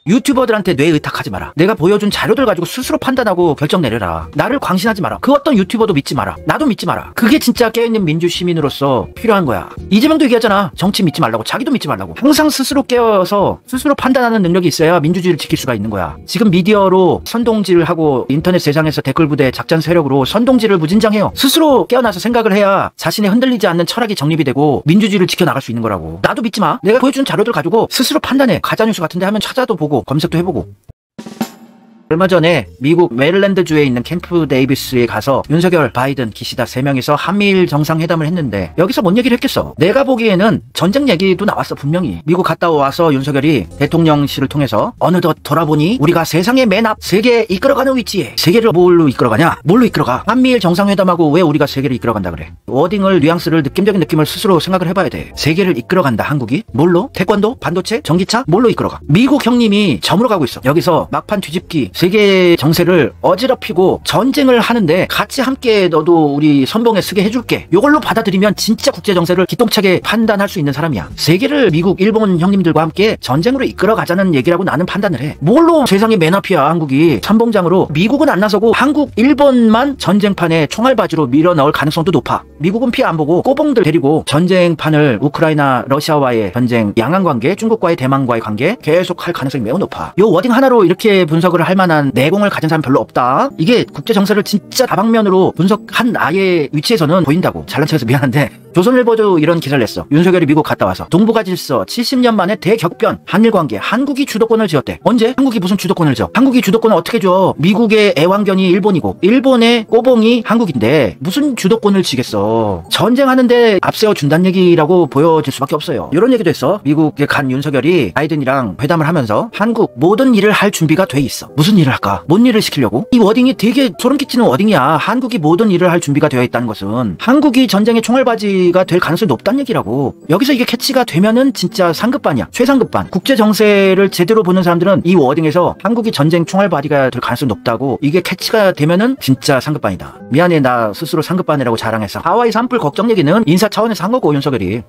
유튜버들한테 뇌 의탁하지 마라. 내가 보여준 자료들 가지고 스스로 판단하고 결정 내려라. 나를 광신하지 마라. 그 어떤 유튜버도 믿지 마라. 나도 믿지 마라. 그게 진짜 깨어있는 민주 시민으로서 필요한 거야. 이재명도 얘기하잖아. 정치 믿지 말라고. 자기도 믿지 말라고. 항상 스스로 깨어서 스스로 판단하는 능력이 있어야 민주주의를 지킬 수가 있는 거야. 지금 미디어로 선동질을 하고 인터넷 세상에서 댓글부대 작전 세력으로 선동질을 무진장해요. 스스로 깨어나서 생각을 해야 자신의 흔들리지 않는 철학이 정립이 되고 민주주의를 지켜나갈 수 있는 거라고. 나도 믿지 마. 내가 보여준 자료들 가지고 스스로 판단해. 가짜뉴스 같은데 하면 찾아도 보고 검색도 해보고. 얼마 전에 미국 메릴랜드주에 있는 캠프 데이비스에 가서 윤석열, 바이든, 기시다 3명이서 한미일 정상회담을 했는데 여기서 뭔 얘기를 했겠어? 내가 보기에는 전쟁 얘기도 나왔어. 분명히 미국 갔다 와서 윤석열이 대통령실을 통해서 어느덧 돌아보니 우리가 세상의 맨 앞 세계 이끌어가는 위치에 세계를 뭘로 이끌어가냐? 뭘로 이끌어가? 한미일 정상회담하고 왜 우리가 세계를 이끌어간다 그래? 워딩을 뉘앙스를 느낌적인 느낌을 스스로 생각을 해봐야 돼. 세계를 이끌어간다. 한국이? 뭘로? 태권도? 반도체? 전기차? 뭘로 이끌어가? 미국 형님이 점으로 가고 있어. 여기서 막판 뒤집기 세계 정세를 어지럽히고 전쟁을 하는데 같이 함께 너도 우리 선봉에 서게 해줄게. 요걸로 받아들이면 진짜 국제 정세를 기똥차게 판단할 수 있는 사람이야. 세계를 미국, 일본 형님들과 함께 전쟁으로 이끌어가자는 얘기라고 나는 판단을 해. 뭘로 세상의 맨 앞이야. 한국이 선봉장으로. 미국은 안 나서고 한국, 일본만 전쟁판에 총알바지로 밀어 넣을 가능성도 높아. 미국은 피해 안 보고 꼬봉들 데리고 전쟁판을 우크라이나, 러시아와의 전쟁, 양안관계, 중국과의 대만과의 관계 계속 할 가능성이 매우 높아. 요 워딩 하나로 이렇게 분석을 할 만한 내공을 가진 사람 별로 없다. 이게 국제 정세를 진짜 다방면으로 분석한 나의 위치에서는 보인다고. 잘난 척해서 미안한데 조선일보도 이런 기사를 냈어. 윤석열이 미국 갔다 와서 동북아 질서 70년 만에 대격변, 한일 관계, 한국이 주도권을 쥐었대. 언제? 한국이 무슨 주도권을 쥐어? 한국이 주도권을 어떻게 줘? 미국의 애완견이 일본이고 일본의 꼬봉이 한국인데 무슨 주도권을 쥐겠어? 전쟁하는데 앞세워 준다는 얘기라고 보여질 수밖에 없어요. 이런 얘기도 했어. 미국에 간 윤석열이 바이든이랑 회담을 하면서 한국 모든 일을 할 준비가 돼 있어. 무슨 일을 할까? 뭔 일을 시키려고? 이 워딩이 되게 소름 끼치는 워딩이야. 한국이 모든 일을 할 준비가 되어 있다는 것은 한국이 전쟁의 총알바지가 될 가능성이 높다는 얘기라고. 여기서 이게 캐치가 되면은 진짜 상급반이야. 최상급반. 국제 정세를 제대로 보는 사람들은 이 워딩에서 한국이 전쟁 총알바지가 될 가능성이 높다고, 이게 캐치가 되면은 진짜 상급반이다. 미안해, 나 스스로 상급반이라고 자랑해서. 하와이 산불 걱정 얘기는 인사 차원에서 한 거고, 윤석열이.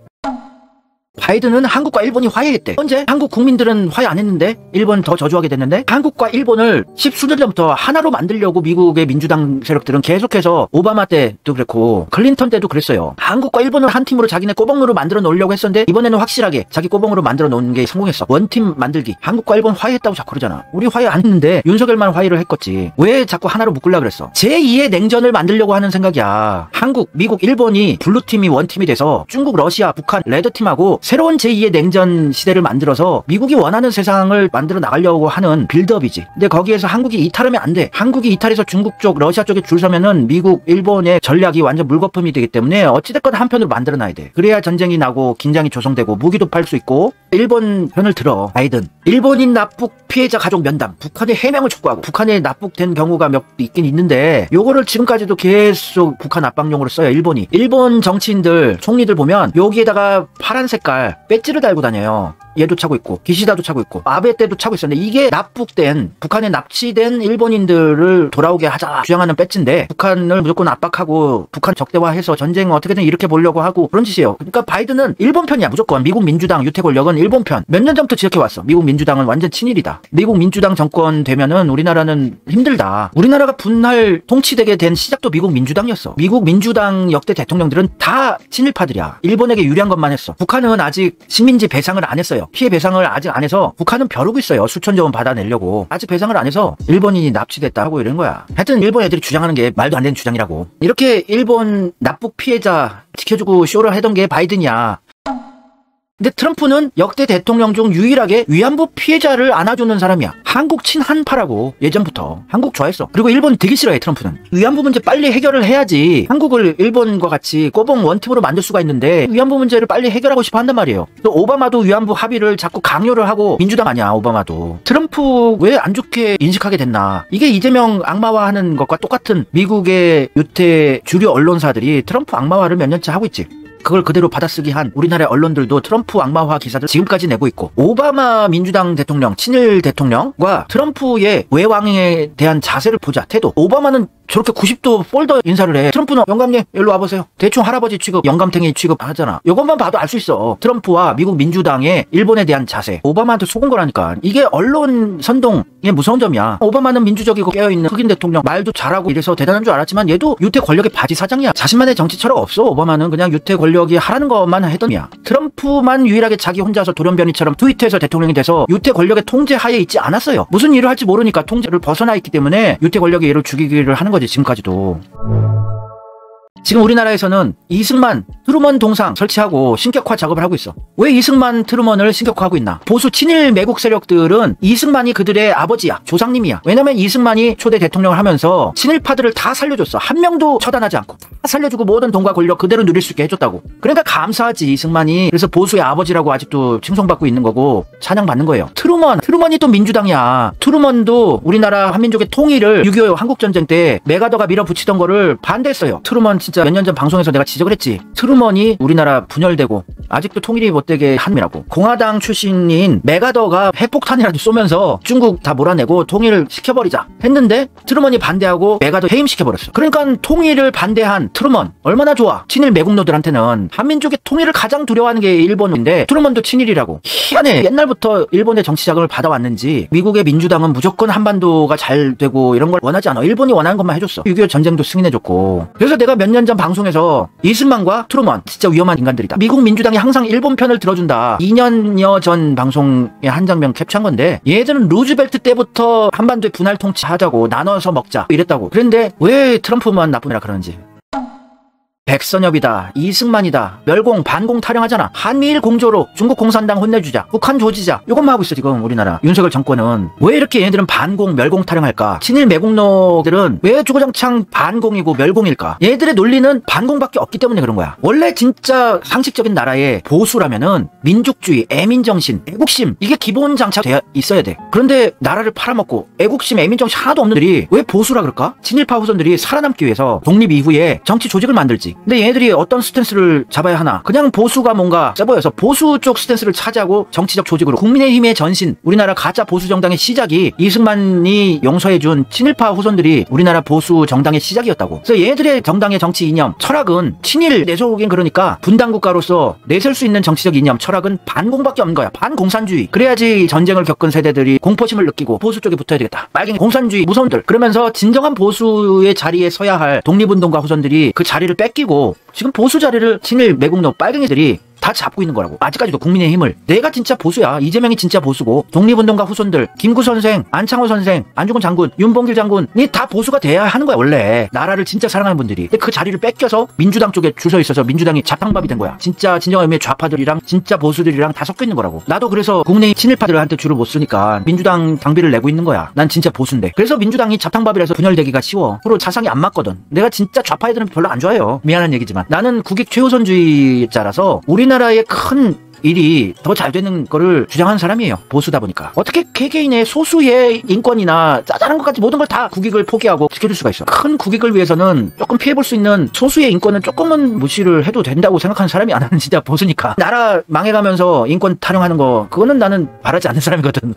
바이든은 한국과 일본이 화해했대. 언제? 한국 국민들은 화해 안 했는데? 일본 더 저주하게 됐는데? 한국과 일본을 10수년 전부터 하나로 만들려고 미국의 민주당 세력들은 계속해서 오바마 때도 그랬고 클린턴 때도 그랬어요. 한국과 일본을 한 팀으로 자기네 꼬봉으로 만들어 놓으려고 했었는데 이번에는 확실하게 자기 꼬봉으로 만들어 놓은 게 성공했어. 원팀 만들기. 한국과 일본 화해했다고 자꾸 그러잖아. 우리 화해 안 했는데 윤석열만 화해를 했겠지. 왜 자꾸 하나로 묶으려고 그랬어? 제2의 냉전을 만들려고 하는 생각이야. 한국, 미국, 일본이 블루팀이 원팀이 돼서 중국, 러시아, 북한, 레드팀하고 새로운 제2의 냉전 시대를 만들어서 미국이 원하는 세상을 만들어 나가려고 하는 빌드업이지. 근데 거기에서 한국이 이탈하면 안 돼. 한국이 이탈해서 중국 쪽, 러시아 쪽에 줄 서면은 미국, 일본의 전략이 완전 물거품이 되기 때문에 어찌됐건 한편으로 만들어놔야 돼. 그래야 전쟁이 나고 긴장이 조성되고 무기도 팔 수 있고. 일본 편을 들어. 바이든. 일본인 납북 피해자 가족 면담. 북한의 해명을 촉구하고. 북한에 납북된 경우가 몇 있긴 있는데 요거를 지금까지도 계속 북한 압박용으로 써요. 일본이. 일본 정치인들, 총리들 보면 여기에다가 파란 색깔 배지를 달고 다녀요. 얘도 차고 있고 기시다도 차고 있고 아베 때도 차고 있었는데 이게 납북된, 북한에 납치된 일본인들을 돌아오게 하자 주장하는 배지인데 북한을 무조건 압박하고 북한 적대화해서 전쟁 어떻게든 이렇게 보려고 하고 그런 짓이에요. 그러니까 바이든은 일본 편이야. 무조건. 미국 민주당 유태 권력은 일본 편. 몇 년 전부터 지적해왔어. 미국 민주당은 완전 친일이다. 미국 민주당 정권 되면은 우리나라는 힘들다. 우리나라가 분할 통치되게 된 시작도 미국 민주당이었어. 미국 민주당 역대 대통령들은 다 친일파들이야. 일본에게 유리한 것만 했어. 북한은 아직 식민지 배상을 안 했어요. 피해 배상을 아직 안 해서 북한은 벼르고 있어요. 수천조 원 받아내려고. 아직 배상을 안 해서 일본인이 납치됐다 하고 이런 거야. 하여튼 일본 애들이 주장하는 게 말도 안 되는 주장이라고. 이렇게 일본 납북 피해자 지켜주고 쇼를 하던 게 바이든이야. 근데 트럼프는 역대 대통령 중 유일하게 위안부 피해자를 안아주는 사람이야. 한국 친한파라고. 예전부터 한국 좋아했어. 그리고 일본 되게 싫어해. 트럼프는. 위안부 문제 빨리 해결을 해야지 한국을 일본과 같이 꼬봉 원팀으로 만들 수가 있는데 위안부 문제를 빨리 해결하고 싶어 한단 말이에요. 또 오바마도 위안부 합의를 자꾸 강요를 하고. 민주당 아니야 오바마도. 트럼프 왜 안 좋게 인식하게 됐나. 이게 이재명 악마화하는 것과 똑같은. 미국의 유태 주류 언론사들이 트럼프 악마화를 몇 년째 하고 있지. 그걸 그대로 받아쓰기 한 우리나라의 언론들도 트럼프 악마화 기사들 지금까지 내고 있고. 오바마 민주당 대통령, 친일 대통령과 트럼프의 외왕에 대한 자세를 보자. 태도. 오바마는 저렇게 90도 폴더 인사를 해. 트럼프는 영감님 일로 와보세요. 대충 할아버지 취급, 영감탱이 취급하잖아. 이것만 봐도 알 수 있어. 트럼프와 미국 민주당의 일본에 대한 자세. 오바마한테 속은 거라니까. 이게 언론 선동의 무서운 점이야. 오바마는 민주적이고 깨어있는 흑인 대통령, 말도 잘하고 이래서 대단한 줄 알았지만 얘도 유태 권력의 바지 사장이야. 자신만의 정치 철학 없어. 오바마는 그냥 유태 권력이 하라는 것만 했던 이야. 트럼프만 유일하게 자기 혼자서 돌연변이처럼 트위터에서 대통령이 돼서 유태 권력의 통제 하에 있지 않았어요. 무슨 일을 할지 모르니까 통제를 벗어나 있기 때문에 유태 권력이 얘를 죽이기를 하는 거지, 지금까지도. 지금 우리나라에서는 이승만, 트루먼 동상 설치하고 신격화 작업을 하고 있어. 왜 이승만, 트루먼을 신격화하고 있나? 보수 친일 매국 세력들은 이승만이 그들의 아버지야, 조상님이야. 왜냐면 이승만이 초대 대통령을 하면서 친일파들을 다 살려줬어. 한 명도 처단하지 않고 다 살려주고 모든 돈과 권력 그대로 누릴 수 있게 해줬다고. 그러니까 감사하지, 이승만이. 그래서 보수의 아버지라고 아직도 칭송받고 있는 거고 찬양받는 거예요. 트루먼이 또 민주당이야. 트루먼도 우리나라 한민족의 통일을 6.25 한국전쟁 때 메가더가 밀어붙이던 거를 반대했어요. 트루먼 진짜 몇 년 전 방송에서 내가 지적을 했지. 트루먼이 우리나라 분열되고 아직도 통일이 못되게 한이라고. 공화당 출신인 메가더가 핵폭탄이라도 쏘면서 중국 다 몰아내고 통일을 시켜버리자 했는데 트루먼이 반대하고 메가더 해임시켜버렸어. 그러니까 통일을 반대한 트루먼 얼마나 좋아. 친일 매국노들한테는 한민족의 통일을 가장 두려워하는 게 일본인데 트루먼도 친일이라고. 희한해. 옛날부터 일본의 정치 자금을 받아왔는지 미국의 민주당은 무조건 한반도가 잘 되고 이런 걸 원하지 않아. 일본이 원하는 것만 해줬어. 6.25 전쟁도 승인해줬고. 그래서 내가 몇 년 전 방송에서 이승만과 트루먼 진짜 위험한 인간들이다. 미국 민주당이 항상 일본 편을 들어준다. 2년여 전 방송의 한 장면 캡처한 건데 얘들은 루즈벨트 때부터 한반도의 분할 통치하자고 나눠서 먹자 이랬다고. 그런데 왜 트럼프만 나쁜 애라 그러는지. 백선엽이다, 이승만이다, 멸공, 반공 타령하잖아. 한미일 공조로 중국 공산당 혼내주자, 북한 조지자, 이것만 하고 있어 지금 우리나라 윤석열 정권은. 왜 이렇게 얘네들은 반공, 멸공 타령할까? 친일 매국노들은 왜 주구장창 반공이고 멸공일까? 얘네들의 논리는 반공밖에 없기 때문에 그런 거야. 원래 진짜 상식적인 나라의 보수라면은 민족주의, 애민정신, 애국심 이게 기본 장착되어 있어야 돼. 그런데 나라를 팔아먹고 애국심, 애민정신 하나도 없는 들이 왜 보수라 그럴까? 친일파 후손들이 살아남기 위해서 독립 이후에 정치 조직을 만들지. 근데 얘네들이 어떤 스탠스를 잡아야 하나? 그냥 보수가 뭔가 세 보여서 보수 쪽 스탠스를 차지하고 정치적 조직으로. 국민의힘의 전신, 우리나라 가짜 보수 정당의 시작이 이승만이 용서해준 친일파 후손들이 우리나라 보수 정당의 시작이었다고. 그래서 얘네들의 정당의 정치 이념, 철학은 친일 내속인, 그러니까 분단국가로서 내세울 수 있는 정치적 이념, 철학은 반공밖에 없는 거야. 반공산주의. 그래야지 전쟁을 겪은 세대들이 공포심을 느끼고 보수 쪽에 붙어야 되겠다. 빨갱이 공산주의 무서운들. 그러면서 진정한 보수의 자리에 서야 할 독립운동가 후손들이 그 자리를 뺏기고 지금 보수 자리를 친일 매국노 빨갱이들이 다 잡고 있는 거라고. 아직까지도 국민의힘을. 내가 진짜 보수야. 이재명이 진짜 보수고 독립운동가 후손들, 김구 선생, 안창호 선생, 안중근 장군, 윤봉길 장군이 다 보수가 돼야 하는 거야 원래. 나라를 진짜 사랑하는 분들이. 근데 그 자리를 뺏겨서 민주당 쪽에 줄 서 있어서 민주당이 자탕밥이 된 거야. 진짜 진정한 의미의 좌파들이랑 진짜 보수들이랑 다 섞여 있는 거라고. 나도 그래서 국내의 친일파들한테 줄을 못 쓰니까 민주당 당비를 내고 있는 거야. 난 진짜 보수인데. 그래서 민주당이 자탕밥이라서 분열되기가 쉬워. 서로 사상이 안 맞거든. 내가 진짜 좌파 애들은 별로 안 좋아해요. 미안한 얘기지만 나는 국익 최우선주의자라서 우리나라의 큰 일이 더 잘 되는 거를 주장하는 사람이에요. 보수다 보니까. 어떻게 개개인의 소수의 인권이나 짜잘한 것까지 모든 걸 다 국익을 포기하고 지켜줄 수가 있어. 큰 국익을 위해서는 조금 피해볼 수 있는 소수의 인권은 조금은 무시를 해도 된다고 생각하는 사람이 나는 진짜 보수니까. 나라 망해가면서 인권 타령하는 거 그거는 나는 바라지 않는 사람이거든.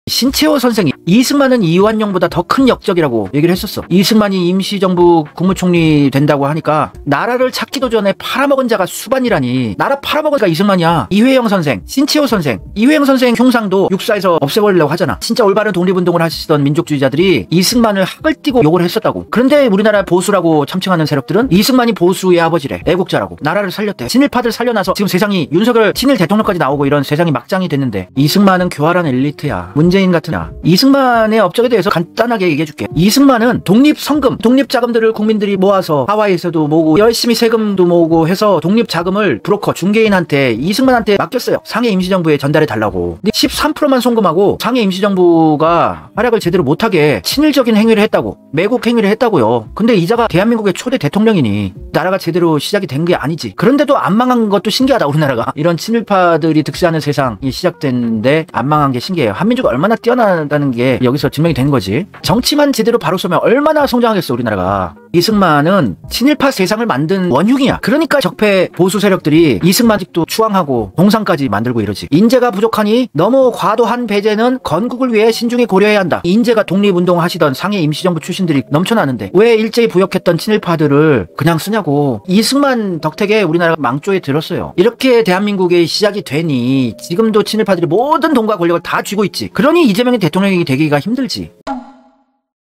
신채호 선생이 이승만은 이완용보다 더 큰 역적이라고 얘기를 했었어. 이승만이 임시정부 국무총리 된다고 하니까 나라를 찾기도 전에 팔아먹은 자가 수반이라니. 나라 팔아먹은 자가 이승만이야. 이회영 선생, 신채호 선생. 이회영 선생 흉상도 육사에서 없애버리려고 하잖아. 진짜 올바른 독립운동을 하시던 민족주의자들이 이승만을 학을 띄고 욕을 했었다고. 그런데 우리나라 보수라고 참칭하는 세력들은 이승만이 보수의 아버지래, 애국자라고. 나라를 살렸대. 친일파들 살려놔서 지금 세상이 윤석열 친일 대통령까지 나오고 이런 세상이 막장이 됐는데 이승만은 교활한 엘리트야. 문재인 같은 야. 이승만의 업적에 대해서 간단하게 얘기해줄게. 이승만은 독립성금, 독립자금들을 국민들이 모아서 하와이에서도 모으고 열심히 세금도 모으고 해서 독립자금을 브로커, 중개인한테 이승만한테 맡겼어요. 상해 임시정부에 전달해달라고. 근데 13%만 송금하고 상해 임시정부가 활약을 제대로 못하게 친일적인 행위를 했다고. 매국 행위를 했다고요. 근데 이자가 대한민국의 초대 대통령이니 나라가 제대로 시작이 된 게 아니지. 그런데도 안 망한 것도 신기하다 우리나라가. 이런 친일파들이 득세하는 세상이 시작됐는데 안 망한 게 신기해요. 한민족이 얼마나 뛰어나다는 게 여기서 증명이 된 거지. 정치만 제대로 바로 서면 얼마나 성장하겠어 우리나라가. 이승만은 친일파 세상을 만든 원흉이야. 그러니까 적폐 보수 세력들이 이승만 직도 추앙하고 동상까지 만들고 이러지. 인재가 부족하니 너무 과도한 배제는 건국을 위해 신중히 고려해야 한다. 인재가 독립운동 하시던 상해 임시정부 출신들이 넘쳐나는데 왜 일제히 부역했던 친일파들을 그냥 쓰냐고. 이승만 덕택에 우리나라가 망조에 들었어요. 이렇게 대한민국의 시작이 되니 지금도 친일파들이 모든 돈과 권력을 다 쥐고 있지. 그러니 이재명이 대통령이 되기가 힘들지.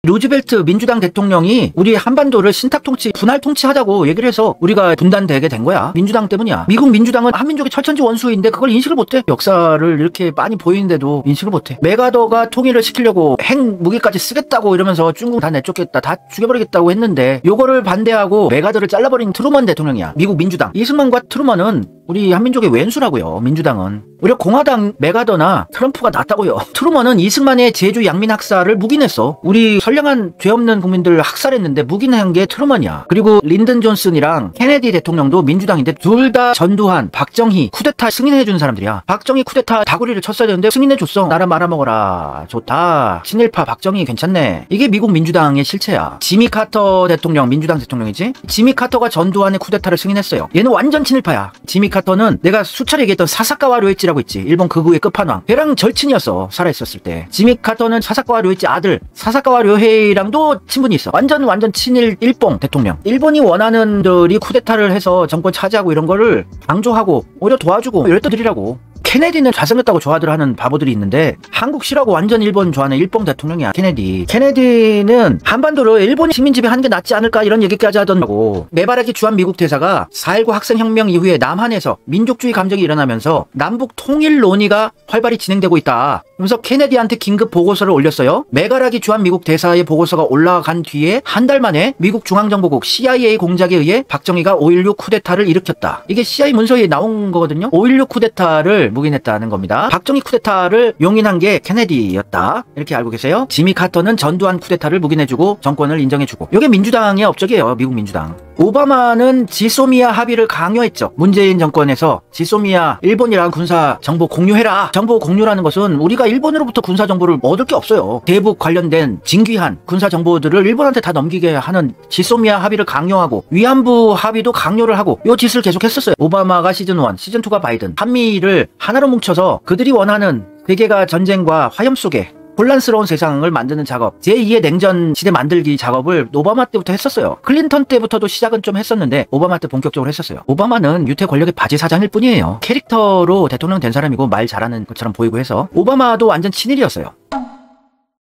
루즈벨트 민주당 대통령이 우리 한반도를 신탁통치, 분할통치하자고 얘기를 해서 우리가 분단되게 된 거야. 민주당 때문이야. 미국 민주당은 한민족의 철천지 원수인데 그걸 인식을 못해. 역사를 이렇게 많이 보이는데도 인식을 못해. 메가더가 통일을 시키려고 핵무기까지 쓰겠다고 이러면서 중국 다 내쫓겠다, 다 죽여버리겠다고 했는데 요거를 반대하고 메가더를 잘라버린 트루먼 대통령이야. 미국 민주당. 이승만과 트루먼은 우리 한민족의 왼수라고요. 민주당은. 오히려 공화당 메가더나 트럼프가 낫다고요. 트루먼은 이승만의 제주 양민 학살을 묵인했어. 우리 선량한 죄 없는 국민들 학살했는데 묵인한 게 트루먼이야. 그리고 린든 존슨이랑 케네디 대통령도 민주당인데 둘 다 전두환, 박정희 쿠데타 승인해준 사람들이야. 박정희 쿠데타 다구리를 쳤어야 되는데 승인해줬어. 나라 말아먹어라. 좋다. 친일파 박정희 괜찮네. 이게 미국 민주당의 실체야. 지미 카터 대통령, 민주당 대통령이지. 지미 카터가 전두환의 쿠데타를 승인했어요. 얘는 완전 친일파야. 지미 카터는 내가 수차례 얘기했던 사사카와 료이치라고 있지. 일본 극우의 끝판왕. 걔랑 절친이었어. 살아있었을 때. 지미 카터는 사사카와 료이치 아들 사사카와 료헤이랑도 친분이 있어. 완전 친일 일봉 대통령. 일본이 원하는 들이 쿠데타를 해서 정권 차지하고 이런 거를 방조하고 오히려 도와주고 이랬던 들이라고. 케네디는 잘생겼다고 좋아들 하는 바보들이 있는데 한국 싫어하고 완전 일본 좋아하는 일본 대통령이야. 케네디는 한반도를 일본이 식민 지배하는 게 낫지 않을까 이런 얘기까지 하던라고. 메바라기 주한 미국 대사가 4.19 학생혁명 이후에 남한에서 민족주의 감정이 일어나면서 남북 통일 논의가 활발히 진행되고 있다. 그러면서 케네디한테 긴급 보고서를 올렸어요. 메가라기 주한 미국 대사의 보고서가 올라간 뒤에 한 달 만에 미국 중앙정보국 CIA 공작에 의해 박정희가 5.16 쿠데타를 일으켰다. 이게 CIA 문서에 나온 거거든요. 5.16 쿠데타를 묵인했다는 겁니다. 박정희 쿠데타를 용인한 게 케네디였다. 이렇게 알고 계세요? 지미 카터는 전두환 쿠데타를 묵인해주고 정권을 인정해주고. 이게 민주당의 업적이에요. 미국 민주당. 오바마는 지소미아 합의를 강요했죠. 문재인 정권에서 지소미아 일본이랑 군사 정보 공유해라. 정보 공유라는 것은 우리가 일본으로부터 군사 정보를 얻을 게 없어요. 대북 관련된 진귀한 군사 정보들을 일본한테 다 넘기게 하는 지소미아 합의를 강요하고 위안부 합의도 강요를 하고 요 짓을 계속 했었어요. 오바마가 시즌 1, 시즌 2가 바이든. 한미를 하나로 뭉쳐서 그들이 원하는 세계가 전쟁과 화염 속에 혼란스러운 세상을 만드는 작업, 제2의 냉전 시대 만들기 작업을 오바마 때부터 했었어요. 클린턴 때부터도 시작은 좀 했었는데 오바마 때 본격적으로 했었어요. 오바마는 유태 권력의 바지 사장일 뿐이에요. 캐릭터로 대통령 된 사람이고 말 잘하는 것처럼 보이고 해서. 오바마도 완전 친일이었어요.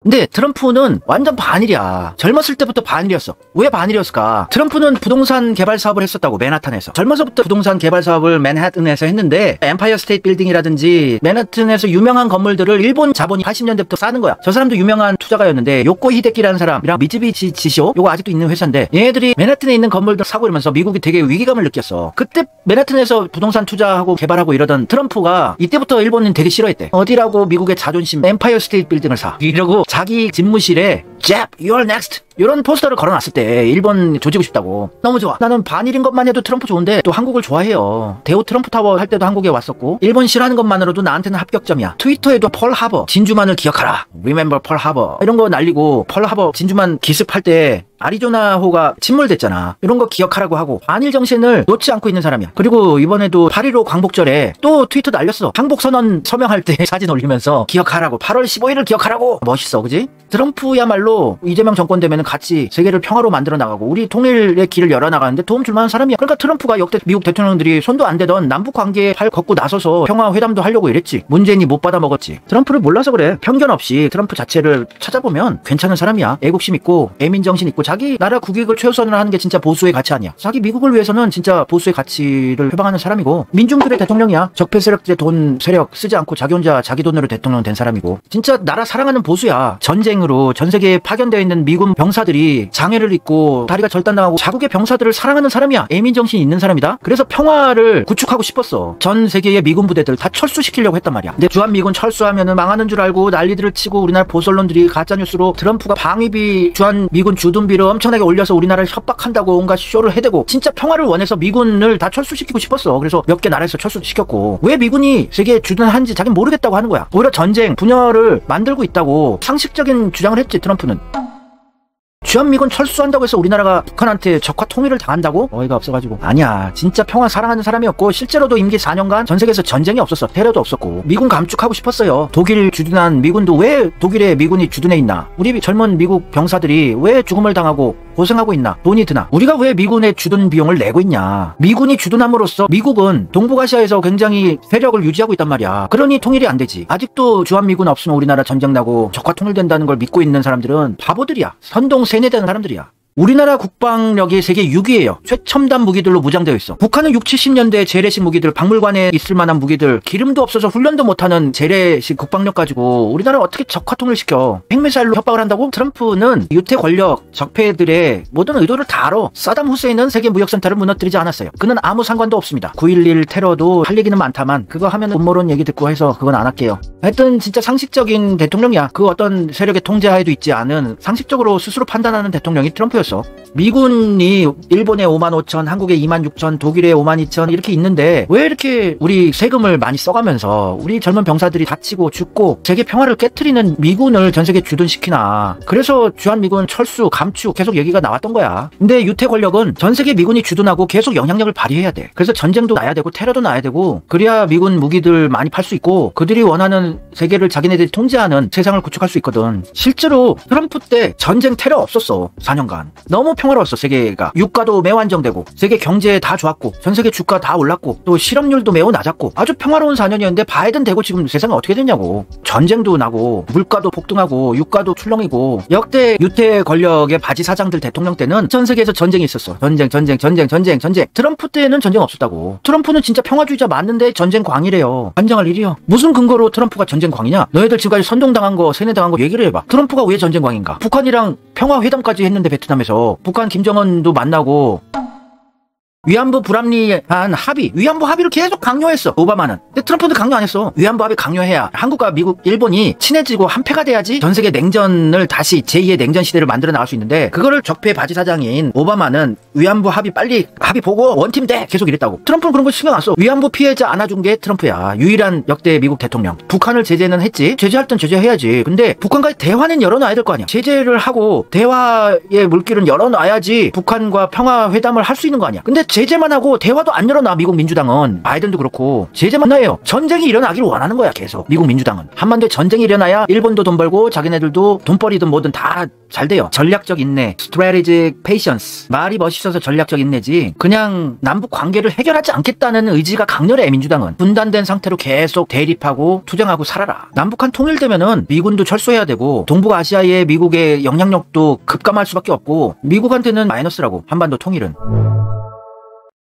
근데 트럼프는 완전 반일이야. 젊었을 때부터 반일이었어. 왜 반일이었을까? 트럼프는 부동산 개발 사업을 했었다고. 맨하탄에서. 젊어서부터 부동산 개발 사업을 맨하탄에서 했는데 엠파이어 스테이트 빌딩이라든지 맨하탄에서 유명한 건물들을 일본 자본이 80년대부터 싸는 거야. 저 사람도 유명한 투자가였는데 요코 히데키라는 사람이랑 미쯔비시 지쇼 요거 아직도 있는 회사인데 얘네들이 맨하탄에 있는 건물들 사고 이러면서 미국이 되게 위기감을 느꼈어. 그때 맨하탄에서 부동산 투자하고 개발하고 이러던 트럼프가 이때부터 일본은 되게 싫어했대. 어디라고 미국의 자존심 엠파이어 스테이트 빌딩을 사 이러고 자기 집무실에 Jap, you're next 이런 포스터를 걸어놨을 때 일본 조지고 싶다고. 너무 좋아. 나는 반일인 것만 해도 트럼프 좋은데 또 한국을 좋아해요. 대우 트럼프 타워 할 때도 한국에 왔었고 일본 싫어하는 것만으로도 나한테는 합격점이야. 트위터에도 펄 하버 진주만을 기억하라 Remember 펄 하버 이런 거 날리고 펄 하버 진주만 기습할 때 아리조나호가 침몰됐잖아. 이런 거 기억하라고 하고 반일 정신을 놓지 않고 있는 사람이야. 그리고 이번에도 8.15 광복절에 또 트위터 날렸어. 항복선언 서명할 때 사진 올리면서 기억하라고 8월 15일을 기억하라고. 멋있어 그지? 트럼프야말로 이재명 정권 되면 같이 세계를 평화로 만들어 나가고 우리 통일의 길을 열어 나가는데 도움 줄 만한 사람이야. 그러니까 트럼프가 역대 미국 대통령들이 손도 안 대던 남북 관계에 팔 걷고 나서서 평화 회담도 하려고 이랬지. 문재인이 못 받아 먹었지. 트럼프를 몰라서 그래. 편견 없이 트럼프 자체를 찾아보면 괜찮은 사람이야. 애국심 있고 애민 정신 있고 자기 나라 국익을 최우선으로 하는 게 진짜 보수의 가치 아니야. 자기 미국을 위해서는 진짜 보수의 가치를 표방하는 사람이고 민중들의 대통령이야. 적폐 세력들의 돈 세력 쓰지 않고 자기 혼자 자기 돈으로 대통령 된 사람이고 진짜 나라 사랑하는 보수야. 전쟁으로 전 세계에 파견되어 있는 미군 병사들이 장애를 입고 다리가 절단당하고 자국의 병사들을 사랑하는 사람이야. 애민정신이 있는 사람이다. 그래서 평화를 구축하고 싶었어. 전 세계의 미군 부대들 다 철수시키려고 했단 말이야. 근데 주한미군 철수하면은 망하는 줄 알고 난리들을 치고 우리나라 보수 언론들이 가짜뉴스로 트럼프가 방위비 주한미군 주둔비를 엄청나게 올려서 우리나라를 협박한다고 온갖 쇼를 해대고 진짜 평화를 원해서 미군을 다 철수시키고 싶었어. 그래서 몇 개 나라에서 철수시켰고 왜 미군이 세계에 주둔하는지 자기는 모르겠다고 하는 거야. 오히려 전쟁 분열을 만들고 있다고 상식적인 주장을 했지 트럼프는. 주한미군 철수한다고 해서 우리나라가 북한한테 적화 통일을 당한다고? 어이가 없어가지고. 아니야. 진짜 평화 사랑하는 사람이었고 실제로도 임기 4년간 전 세계에서 전쟁이 없었어. 테러도 없었고. 미군 감축하고 싶었어요. 독일 주둔한 미군도 왜 독일에 미군이 주둔해 있나? 우리 젊은 미국 병사들이 왜 죽음을 당하고 고생하고 있나? 돈이 드나? 우리가 왜 미군의 주둔 비용을 내고 있냐? 미군이 주둔함으로써 미국은 동북아시아에서 굉장히 세력을 유지하고 있단 말이야. 그러니 통일이 안 되지. 아직도 주한미군 없으면 우리나라 전쟁 나고 적화 통일된다는 걸 믿고 있는 사람들은 바보들이야. 선동 세뇌되는 사람들이야. 우리나라 국방력이 세계 6위예요. 최첨단 무기들로 무장되어 있어. 북한은 6, 70년대 재래식 무기들, 박물관에 있을 만한 무기들, 기름도 없어서 훈련도 못하는 재래식 국방력 가지고 우리나라를 어떻게 적화통일 시켜? 핵미사일로 협박을 한다고? 트럼프는 유태 권력, 적폐들의 모든 의도를 다 알아. 사담 후세인은 세계 무역센터를 무너뜨리지 않았어요. 그는 아무 상관도 없습니다. 9.11 테러도 할 얘기는 많다만 그거 하면 음모론 얘기 듣고 해서 그건 안 할게요. 하여튼 진짜 상식적인 대통령이야. 그 어떤 세력의 통제하에도 있지 않은 상식적으로 스스로 판단하는 대통령이 트럼프였어. 미군이 일본에 55,000, 한국에 26,000, 독일에 52,000 이렇게 있는데 왜 이렇게 우리 세금을 많이 써가면서 우리 젊은 병사들이 다치고 죽고 세계 평화를 깨트리는 미군을 전 세계에 주둔시키나. 그래서 주한미군 철수, 감축 계속 얘기가 나왔던 거야. 근데 유태 권력은 전 세계 미군이 주둔하고 계속 영향력을 발휘해야 돼. 그래서 전쟁도 나야 되고 테러도 나야 되고 그래야 미군 무기들 많이 팔 수 있고 그들이 원하는 세계를 자기네들이 통제하는 세상을 구축할 수 있거든. 실제로 트럼프 때 전쟁 테러 없었어. 4년간. 너무 평화로웠어. 세계가 유가도 매우 안정되고 세계 경제 다 좋았고 전 세계 주가 다 올랐고 또 실업률도 매우 낮았고 아주 평화로운 4년이었는데 바이든 되고 지금 세상이 어떻게 됐냐고. 전쟁도 나고 물가도 폭등하고 유가도 출렁이고 역대 유태 권력의 바지 사장들 대통령 때는 전 세계에서 전쟁이 있었어. 전쟁. 트럼프 때는 전쟁 없었다고. 트럼프는 진짜 평화주의자 맞는데 전쟁광이래요. 반장할 일이요. 무슨 근거로 트럼프가 전쟁광이냐? 너희들 지금까지 선동당한 거 세뇌당한 거 얘기를 해봐. 트럼프가 왜 전쟁광인가? 북한이랑 평화회담까지 했는데 베트남에서 북한 김정은도 만나고 위안부 불합리한 합의, 위안부 합의를 계속 강요했어. 오바마는. 근데 트럼프는 강요 안 했어. 위안부 합의 강요해야 한국과 미국, 일본이 친해지고 한패가 돼야지 전 세계 냉전을 다시 제2의 냉전 시대를 만들어 나갈 수 있는데 그거를 적폐 바지 사장인 오바마는 위안부 합의 빨리 합의 보고 원팀 돼 계속 이랬다고. 트럼프는 그런 거 신경 안 써. 위안부 피해자 안아준 게 트럼프야. 유일한 역대 미국 대통령. 북한을 제재는 했지. 제재할 땐 제재해야지. 근데 북한과의 대화는 열어놔야 될 거 아니야. 제재를 하고 대화의 물길은 열어놔야지 북한과 평화회담을 할 수 있는 거 아니야. 근데 제재만 하고 대화도 안 열어놔. 미국 민주당은. 바이든도 그렇고 제재만 해요. 전쟁이 일어나기를 원하는 거야. 계속 미국 민주당은. 한반도에 전쟁이 일어나야 일본도 돈 벌고 자기네들도 돈벌이든 뭐든 다 잘 돼요. 전략적 인내, strategic patience. 말이 멋있어서 전략적 인내지 그냥 남북 관계를 해결하지 않겠다는 의지가 강렬해. 민주당은. 분단된 상태로 계속 대립하고 투쟁하고 살아라. 남북한 통일되면은 미군도 철수해야 되고 동북아시아의 미국의 영향력도 급감할 수밖에 없고 미국한테는 마이너스라고. 한반도 통일은.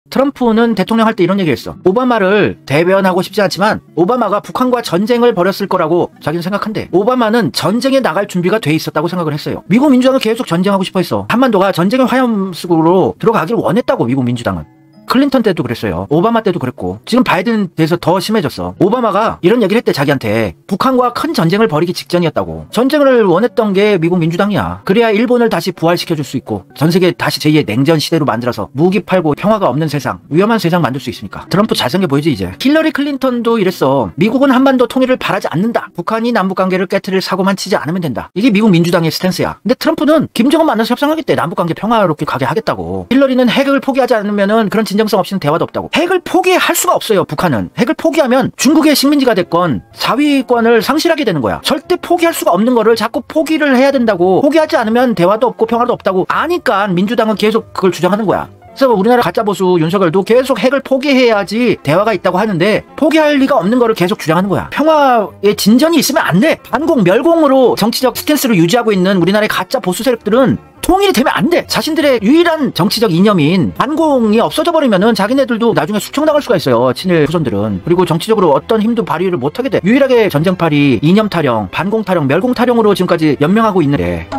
트럼프는 대통령 할 때 이런 얘기했어. 오바마를 대변하고 싶지 않지만 오바마가 북한과 전쟁을 벌였을 거라고 자기는 생각한대. 오바마는 전쟁에 나갈 준비가 돼 있었다고 생각을 했어요. 미국 민주당은 계속 전쟁하고 싶어 했어. 한반도가 전쟁의 화염수구로 들어가길 원했다고. 미국 민주당은. 클린턴 때도 그랬어요. 오바마 때도 그랬고 지금 바이든 돼서 더 심해졌어. 오바마가 이런 얘기를 했대. 자기한테 북한과 큰 전쟁을 벌이기 직전이었다고. 전쟁을 원했던 게 미국 민주당이야. 그래야 일본을 다시 부활시켜줄 수 있고 전 세계 다시 제2의 냉전 시대로 만들어서 무기 팔고 평화가 없는 세상, 위험한 세상 만들 수 있으니까. 트럼프 잘생겨 보이지 이제. 힐러리 클린턴도 이랬어. 미국은 한반도 통일을 바라지 않는다. 북한이 남북관계를 깨트릴 사고만 치지 않으면 된다. 이게 미국 민주당의 스탠스야. 근데 트럼프는 김정은 만나서 협상하겠대. 남북관계 평화롭게 가게 하겠다고. 힐러리는 핵을 포기하지 않으면은 그런 진정성 없이는 대화도 없다고. 핵을 포기할 수가 없어요. 북한은. 핵을 포기하면 중국의 식민지가 됐건 사위권을 상실하게 되는 거야. 절대 포기할 수가 없는 거를 자꾸 포기를 해야 된다고. 포기하지 않으면 대화도 없고 평화도 없다고 아니까 민주당은 계속 그걸 주장하는 거야. 그래서 우리나라 가짜보수 윤석열도 계속 핵을 포기해야지 대화가 있다고 하는데 포기할 리가 없는 거를 계속 주장하는 거야. 평화에 진전이 있으면 안 돼. 반공 멸공으로 정치적 스탠스를 유지하고 있는 우리나라의 가짜 보수 세력들은 통일이 되면 안 돼. 자신들의 유일한 정치적 이념인 반공이 없어져 버리면은 자기네들도 나중에 숙청당할 수가 있어요. 친일 후손들은. 그리고 정치적으로 어떤 힘도 발휘를 못하게 돼. 유일하게 전쟁팔이, 이념 타령, 반공 타령, 멸공 타령으로 지금까지 연명하고 있는데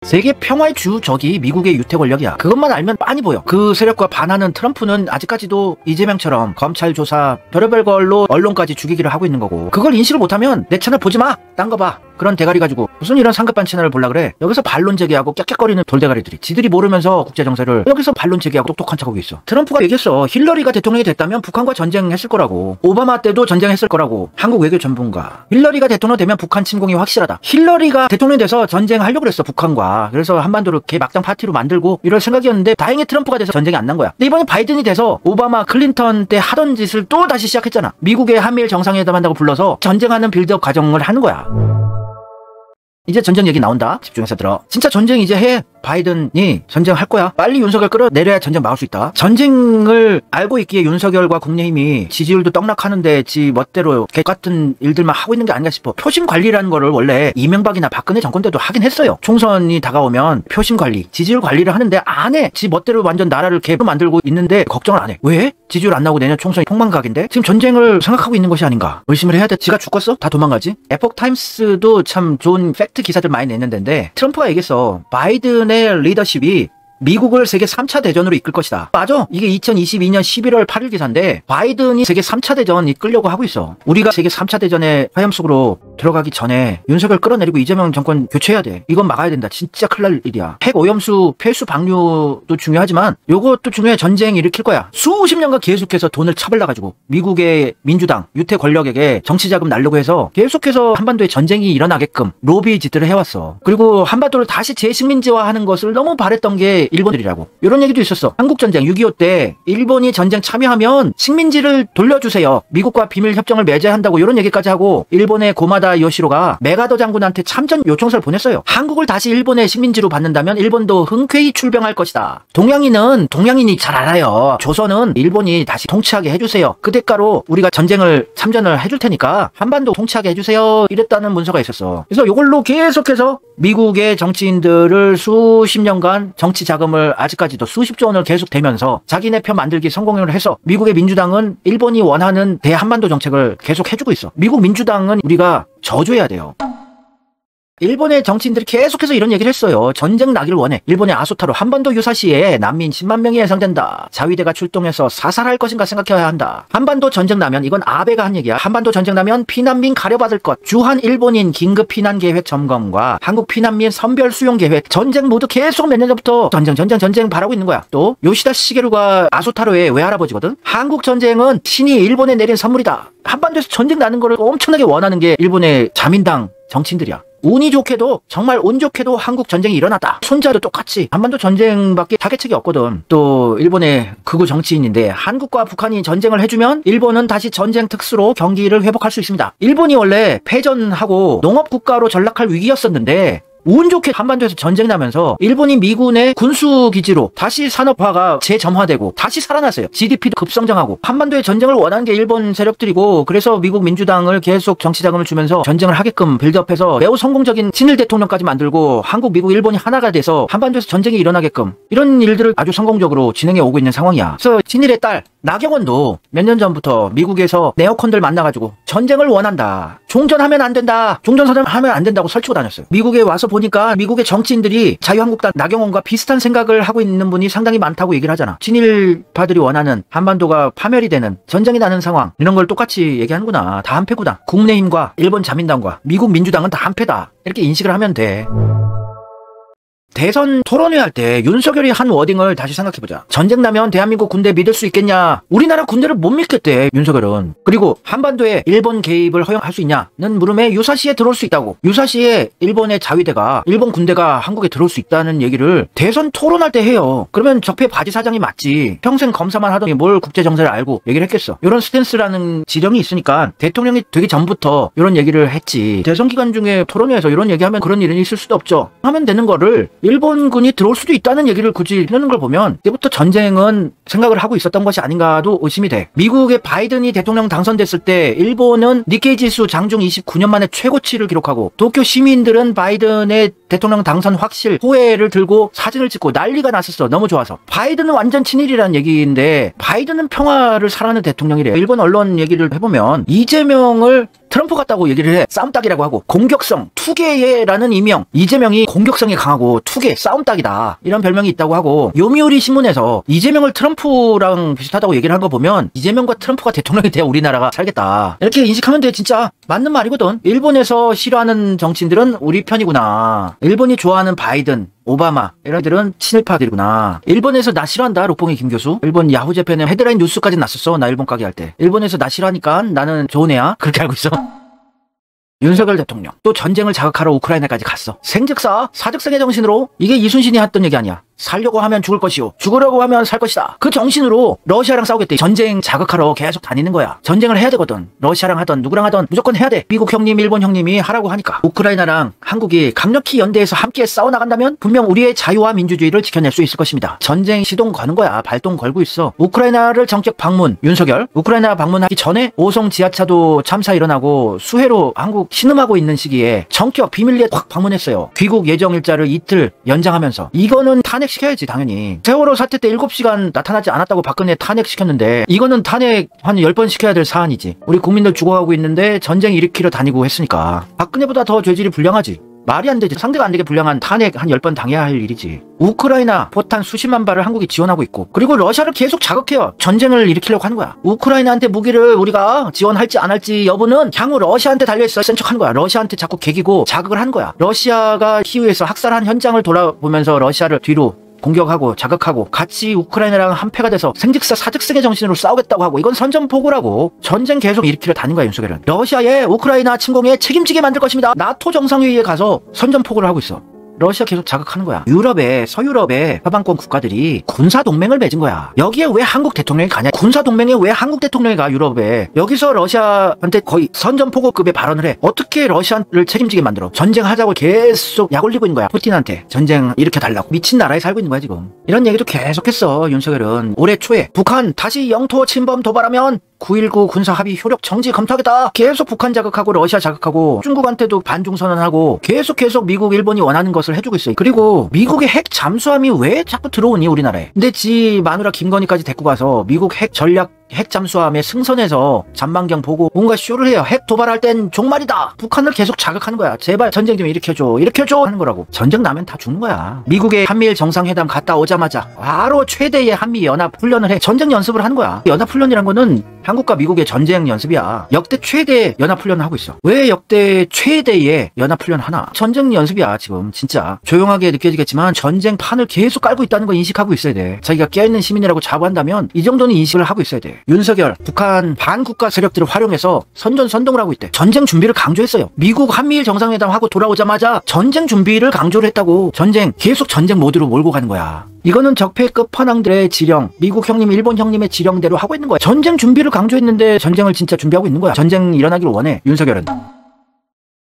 세계 평화의 주적이 미국의 유태 권력이야. 그것만 알면 빤히 보여. 그 세력과 반하는 트럼프는 아직까지도 이재명처럼 검찰 조사 별의별 걸로 언론까지 죽이기를 하고 있는 거고 그걸 인식을 못하면 내 채널 보지 마. 딴 거 봐. 그런 대가리 가지고 무슨 이런 상급반 채널을 보려 그래. 여기서 반론 제기하고 깍깍거리는 돌대가리들이 지들이 모르면서 국제정세를 여기서 반론 제기하고 똑똑한 척하고 있어. 트럼프가 얘기했어. 힐러리가 대통령이 됐다면 북한과 전쟁했을 거라고. 오바마 때도 전쟁했을 거라고. 한국 외교 전문가. 힐러리가 대통령 되면 북한 침공이 확실하다. 힐러리가 대통령이 돼서 전쟁하려고 그랬어, 북한과. 그래서 한반도를 개 막장 파티로 만들고 이럴 생각이었는데 다행히 트럼프가 돼서 전쟁이 안 난 거야. 근데 이번에 바이든이 돼서 오바마 클린턴 때 하던 짓을 또 다시 시작했잖아. 미국의 한미일 정상회담 한다고 불러서 전쟁하는 빌드업 과정을 하는 거야. 이제 전쟁 얘기 나온다. 집중해서 들어. 진짜 전쟁 이제 해. 바이든이 전쟁할 거야. 빨리 윤석열 끌어내려야 전쟁 막을 수 있다. 전쟁을 알고 있기에 윤석열과 국민의힘이 지지율도 떡락하는데 지 멋대로 개같은 일들만 하고 있는 게 아닌가 싶어. 표심 관리라는 거를 원래 이명박이나 박근혜 정권 때도 하긴 했어요. 총선이 다가오면 표심 관리, 지지율 관리를 하는데 안 해. 지 멋대로 완전 나라를 개로 만들고 있는데 걱정을 안 해. 왜? 지지율 안 나오고 내년 총선이 폭망각인데? 지금 전쟁을 생각하고 있는 것이 아닌가. 의심을 해야 돼. 지가 죽었어? 다 도망가지? 에폭타임스도 참 좋은 팩트 기사들 많이 냈는 데인데 트럼프가 얘기했어. 바이든의 리더십이 미국을 세계 3차 대전으로 이끌 것이다. 맞아. 이게 2022년 11월 8일 기사인데 바이든이 세계 3차 대전 이끌려고 하고 있어. 우리가 세계 3차 대전의 화염 속으로 들어가기 전에 윤석열 끌어내리고 이재명 정권 교체해야 돼. 이건 막아야 된다. 진짜 큰일 날 일이야. 핵 오염수 폐수 방류도 중요하지만 요것도 중요해. 전쟁 일으킬 거야. 수십 년간 계속해서 돈을 차발라가지고 미국의 민주당 유태 권력에게 정치자금 날려고 해서 계속해서 한반도에 전쟁이 일어나게끔 로비 짓들을 해왔어. 그리고 한반도를 다시 재식민지화하는 것을 너무 바랬던 게 일본들이라고. 이런 얘기도 있었어. 한국전쟁 6.25 때 일본이 전쟁 참여하면 식민지를 돌려주세요. 미국과 비밀 협정을 맺어야 한다고 이런 얘기까지 하고 일본의 고마다 요시로가 메가더 장군한테 참전 요청서를 보냈어요. 한국을 다시 일본의 식민지로 받는다면 일본도 흔쾌히 출병할 것이다. 동양인이 잘 알아요. 조선은 일본이 다시 통치하게 해주세요. 그 대가로 우리가 전쟁을 참전을 해줄 테니까 한반도 통치하게 해주세요. 이랬다는 문서가 있었어. 그래서 이걸로 계속해서 미국의 정치인들을 수십 년간 정치 자금을 아직까지도 수십조 원을 계속 대면서 자기네 편 만들기 성공을 해서 미국의 민주당은 일본이 원하는 대한반도 정책을 계속 해주고 있어. 미국 민주당은 우리가 저주해야 돼요. 일본의 정치인들이 계속해서 이런 얘기를 했어요. 전쟁 나기를 원해. 일본의 아소타로 한반도 유사시에 난민 10만 명이 예상된다. 자위대가 출동해서 사살할 것인가 생각해야 한다. 한반도 전쟁 나면, 이건 아베가 한 얘기야. 한반도 전쟁 나면 피난민 가려받을 것. 주한 일본인 긴급 피난 계획 점검과 한국 피난민 선별 수용 계획. 전쟁 모두 계속 몇 년 전부터 전쟁 바라고 있는 거야. 또 요시다 시게루가 아소타로의 외할아버지거든. 한국 전쟁은 신이 일본에 내린 선물이다. 한반도에서 전쟁 나는 거를 엄청나게 원하는 게 일본의 자민당 정치인들이야. 운이 좋게도, 정말 운 좋게도 한국 전쟁이 일어났다. 손자도 똑같이 한반도 전쟁밖에 타겟책이 없거든. 또 일본의 극우 정치인인데 한국과 북한이 전쟁을 해주면 일본은 다시 전쟁 특수로 경기를 회복할 수 있습니다. 일본이 원래 패전하고 농업국가로 전락할 위기였었는데 운 좋게 한반도에서 전쟁이 나면서 일본이 미군의 군수기지로 다시 산업화가 재점화되고 다시 살아났어요. GDP도 급성장하고. 한반도에 전쟁을 원하는 게 일본 세력들이고, 그래서 미국 민주당을 계속 정치자금을 주면서 전쟁을 하게끔 빌드업해서 매우 성공적인 친일 대통령까지 만들고 한국, 미국, 일본이 하나가 돼서 한반도에서 전쟁이 일어나게끔 이런 일들을 아주 성공적으로 진행해 오고 있는 상황이야. 그래서 친일의 딸 나경원도 몇 년 전부터 미국에서 네오콘들 만나가지고 전쟁을 원한다. 종전하면 안 된다. 종전선언하면 안 된다고 설치고 다녔어요. 미국에 와서 보니까 미국의 정치인들이 자유한국당 나경원과 비슷한 생각을 하고 있는 분이 상당히 많다고 얘기를 하잖아. 친일파들이 원하는 한반도가 파멸이 되는, 전쟁이 나는 상황, 이런 걸 똑같이 얘기하는구나. 다 한패구나. 국민의힘과 일본 자민당과 미국 민주당은 다 한패다. 이렇게 인식을 하면 돼. 대선 토론회 할 때 윤석열이 한 워딩을 다시 생각해보자. 전쟁 나면 대한민국 군대 믿을 수 있겠냐? 우리나라 군대를 못 믿겠대, 윤석열은. 그리고 한반도에 일본 개입을 허용할 수 있냐는 물음에 유사시에 들어올 수 있다고. 유사시에 일본의 자위대가, 일본 군대가 한국에 들어올 수 있다는 얘기를 대선 토론할 때 해요. 그러면 적폐 바지 사장이 맞지. 평생 검사만 하더니 뭘 국제정세를 알고 얘기를 했겠어. 이런 스탠스라는 지령이 있으니까 대통령이 되기 전부터 이런 얘기를 했지. 대선 기간 중에 토론회에서 이런 얘기하면 그런 일은 있을 수도 없죠. 하면 되는 거를 일본군이 들어올 수도 있다는 얘기를 굳이 하는 걸 보면 그때부터 전쟁은 생각을 하고 있었던 것이 아닌가도 의심이 돼. 미국의 바이든이 대통령 당선됐을 때 일본은 니케이 지수 장중 29년 만에 최고치를 기록하고, 도쿄 시민들은 바이든의 대통령 당선 확실 호해를 들고 사진을 찍고 난리가 났었어. 너무 좋아서. 바이든은 완전 친일이라는 얘기인데 바이든은 평화를 사랑하는 대통령이래요. 일본 언론 얘기를 해보면 이재명을 트럼프 같다고 얘기를 해. 싸움닭이라고 하고 공격성 투개라는 이명. 이재명이 공격성이 강하고 투개 싸움닭이다 이런 별명이 있다고 하고 요미우리 신문에서 이재명을 트럼프랑 비슷하다고 얘기를 한 거 보면 이재명과 트럼프가 대통령이 돼야 우리나라가 살겠다 이렇게 인식하면 돼. 진짜 맞는 말이거든. 일본에서 싫어하는 정치인들은 우리 편이구나. 일본이 좋아하는 바이든 오바마 이런 애들은 친일파들이구나. 일본에서 나 싫어한다. 록봉이 김교수 일본 야후 재팬에 헤드라인 뉴스까지 났었어. 나 일본 가게 할 때 일본에서 나 싫어하니까 나는 좋은 애야 그렇게 알고 있어. 윤석열 대통령 또 전쟁을 자극하러 우크라이나까지 갔어. 생즉사 사즉생의 정신으로. 이게 이순신이 했던 얘기 아니야. 살려고 하면 죽을 것이요 죽으려고 하면 살 것이다. 그 정신으로 러시아랑 싸우겠대. 전쟁 자극하러 계속 다니는 거야. 전쟁을 해야 되거든. 러시아랑 하던 누구랑 하던 무조건 해야 돼. 미국 형님 일본 형님이 하라고 하니까. 우크라이나랑 한국이 강력히 연대해서 함께 싸워나간다면 분명 우리의 자유와 민주주의를 지켜낼 수 있을 것입니다. 전쟁 시동 거는 거야. 발동 걸고 있어. 우크라이나를 정격 방문 윤석열. 우크라이나 방문하기 전에 오송 지하차도 참사 일어나고 수해로 한국 신음하고 있는 시기에 정격 비밀리에 확 방문했어요. 귀국 예정 일자를 이틀 연장하면서. 이거는 탄핵시켜야지 당연히. 세월호 사태 때 7시간 나타나지 않았다고 박근혜 탄핵시켰는데 이거는 탄핵 한 10번 시켜야 될 사안이지. 우리 국민들 죽어가고 있는데 전쟁 일으키러 다니고 했으니까 박근혜보다 더 죄질이 불량하지. 말이 안 되지. 상대가 안 되게 불량한 탄핵 한 10번 당해야 할 일이지. 우크라이나 포탄 수십만 발을 한국이 지원하고 있고 그리고 러시아를 계속 자극해요. 전쟁을 일으키려고 하는 거야. 우크라이나한테 무기를 우리가 지원할지 안 할지 여부는 향후 러시아한테 달려있어. 센 척하는 거야. 러시아한테 자꾸 개기고 자극을 하는 거야. 러시아가 키우에서 학살한 현장을 돌아보면서 러시아를 뒤로 공격하고 자극하고 같이 우크라이나랑 한패가 돼서 생즉사 사즉생의 정신으로 싸우겠다고 하고 이건 선전포고라고. 전쟁 계속 일으키려 다닌 거야 윤석열은. 러시아의 우크라이나 침공에 책임지게 만들 것입니다. 나토 정상회의에 가서 선전포고를 하고 있어. 러시아 계속 자극하는 거야. 유럽의 서유럽의 서방권 국가들이 군사동맹을 맺은 거야. 여기에 왜 한국 대통령이 가냐. 군사동맹에 왜 한국 대통령이 가. 유럽에. 여기서 러시아한테 거의 선전포고급의 발언을 해. 어떻게 러시아를 책임지게 만들어. 전쟁하자고 계속 약 올리고 있는 거야. 푸틴한테 전쟁 일으켜달라고. 미친 나라에 살고 있는 거야 지금. 이런 얘기도 계속했어 윤석열은. 올해 초에 북한 다시 영토 침범 도발하면 9.19 군사합의 효력 정지 검토하겠다. 계속 북한 자극하고 러시아 자극하고 중국한테도 반중선언하고 계속 미국 일본이 원하는 것을 해주고 있어요. 그리고 미국의 핵 잠수함이 왜 자꾸 들어오니 우리나라에. 근데 지 마누라 김건희까지 데리고 가서 미국 핵 전략 핵 잠수함에 승선해서 전망경 보고 뭔가 쇼를 해요. 핵 도발할 땐 종말이다. 북한을 계속 자극하는 거야. 제발 전쟁 좀 일으켜줘 하는 거라고. 전쟁 나면 다 죽는 거야. 미국의 한미일 정상회담 갔다 오자마자 바로 최대의 한미 연합 훈련을 해. 전쟁 연습을 하는 거야. 연합 훈련이란 거는 한국과 미국의 전쟁 연습이야. 역대 최대 연합 훈련을 하고 있어. 왜 역대 최대의 연합 훈련 하나? 전쟁 연습이야 지금. 진짜 조용하게 느껴지겠지만 전쟁판을 계속 깔고 있다는 거 인식하고 있어야 돼. 자기가 깨어있는 시민이라고 자부한다면 이 정도는 인식을 하고 있어야 돼. 윤석열 북한 반국가 세력들을 활용해서 선전선동을 하고 있대. 전쟁 준비를 강조했어요. 미국 한미일 정상회담 하고 돌아오자마자 전쟁 준비를 강조를 했다고. 계속 전쟁 모드로 몰고 가는 거야. 이거는 적폐 끝판왕들의 지령, 미국 형님 일본 형님의 지령대로 하고 있는 거야. 전쟁 준비를 강조했는데 전쟁을 진짜 준비하고 있는 거야. 전쟁 일어나기를 원해 윤석열은.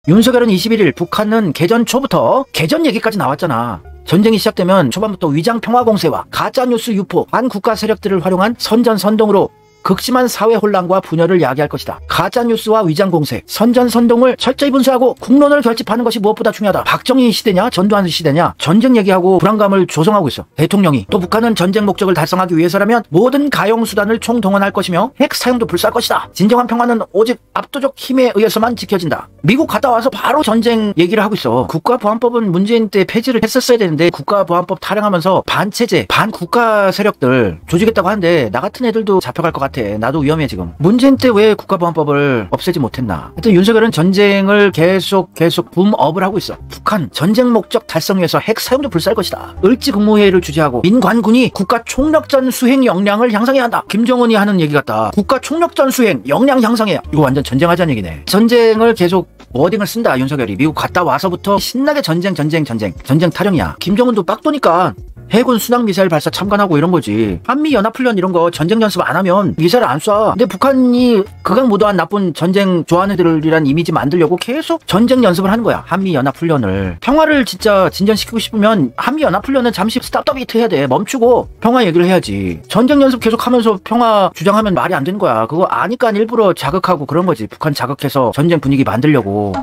윤석열은 21일 북한은 개전 초부터 개전 얘기까지 나왔잖아. 전쟁이 시작되면 초반부터 위장평화공세와 가짜뉴스 유포, 반국가 세력들을 활용한 선전선동으로 극심한 사회 혼란과 분열을 야기할 것이다. 가짜뉴스와 위장공세, 선전선동을 철저히 분쇄하고 국론을 결집하는 것이 무엇보다 중요하다. 박정희 시대냐 전두환 시대냐 전쟁 얘기하고 불안감을 조성하고 있어. 대통령이. 또 북한은 전쟁 목적을 달성하기 위해서라면 모든 가용수단을 총동원할 것이며 핵 사용도 불사할 것이다. 진정한 평화는 오직 압도적 힘에 의해서만 지켜진다. 미국 갔다 와서 바로 전쟁 얘기를 하고 있어. 국가보안법은 문재인 때 폐지를 했었어야 되는데 국가보안법 타령하면서 반체제, 반국가 세력들 조지겠다고 하는데 나 같은 애들도 잡혀갈 것 같아. 나도 위험해 지금. 문재인 때 왜 국가보안법을 없애지 못했나. 하여튼 윤석열은 전쟁을 계속 붐업을 하고 있어. 북한 전쟁 목적 달성 위해서 핵 사용도 불사할 것이다. 을지 국무회의를 주재하고 민관군이 국가 총력전 수행 역량을 향상해야 한다. 김정은이 하는 얘기 같다. 국가 총력전 수행 역량 향상해. 이거 완전 전쟁하자는 얘기네. 전쟁을 계속 워딩을 쓴다 윤석열이. 미국 갔다 와서부터 신나게 전쟁 타령이야. 김정은도 빡도니까 해군 순항미사일 발사 참관하고 이런 거지. 한미연합훈련 이런 거 전쟁 연습 안 하면 미사일 안 쏴. 근데 북한이 극악무도한 나쁜 전쟁 좋아하는 애들이란 이미지 만들려고 계속 전쟁 연습을 하는 거야. 한미연합훈련을. 평화를 진짜 진전시키고 싶으면 한미연합훈련은 잠시 스탑더비트 해야 돼. 멈추고 평화 얘기를 해야지. 전쟁 연습 계속 하면서 평화 주장하면 말이 안 되는 거야. 그거 아니까 일부러 자극하고 그런 거지. 북한 자극해서 전쟁 분위기 만들려고.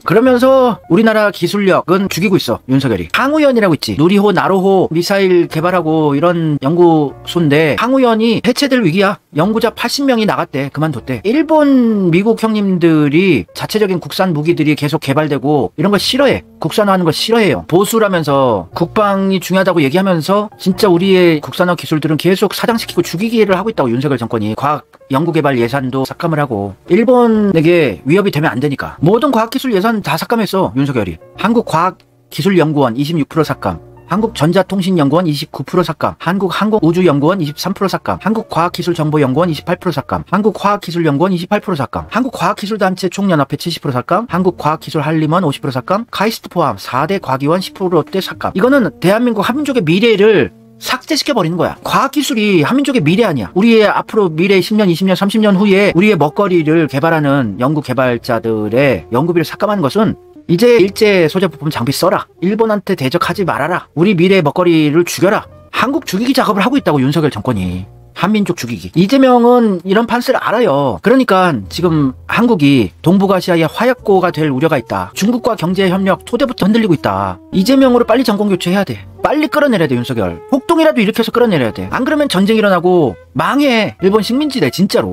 그러면서 우리나라 기술력은 죽이고 있어. 윤석열이. 항우연이라고 있지. 누리호, 나로호 미사일 개발하고 이런 연구소인데 항우연이 해체될 위기야. 연구자 80명이 나갔대. 그만뒀대. 일본, 미국 형님들이 자체적인 국산 무기들이 계속 개발되고 이런 걸 싫어해. 국산화하는 걸 싫어해요. 보수라면서 국방이 중요하다고 얘기하면서 진짜 우리의 국산화 기술들은 계속 사장시키고 죽이기를 하고 있다고. 윤석열 정권이. 과학 연구개발 예산도 삭감을 하고 일본에게 위협이 되면 안 되니까 모든 과학기술 예산 다 삭감했어. 윤석열이. 한국과학기술연구원 26% 삭감, 한국전자통신연구원 29% 삭감, 한국항공우주연구원 23% 삭감, 한국과학기술정보연구원 28% 삭감, 한국화학기술연구원 28% 삭감, 한국과학기술단체 총연합회 70% 삭감, 한국과학기술한림원 50% 삭감, 카이스트 포함 4대 과기원 10%대 삭감. 이거는 대한민국 한민족의 미래를 삭제시켜버리는 거야. 과학기술이 한민족의 미래 아니야. 우리의 앞으로 미래 10년, 20년, 30년 후에 우리의 먹거리를 개발하는 연구개발자들의 연구비를 삭감하는 것은 이제 일제 소재 부품 장비 써라. 일본한테 대적하지 말아라. 우리 미래의 먹거리를 죽여라. 한국 죽이기 작업을 하고 있다고. 윤석열 정권이. 한민족 죽이기. 이재명은 이런 판세를 알아요. 그러니까 지금 한국이 동북아시아의 화약고가 될 우려가 있다. 중국과 경제협력 토대부터 흔들리고 있다. 이재명으로 빨리 정권교체해야 돼. 빨리 끌어내려야 돼. 윤석열. 폭동이라도 일으켜서 끌어내려야 돼. 안 그러면 전쟁 일어나고 망해. 일본 식민지대 진짜로.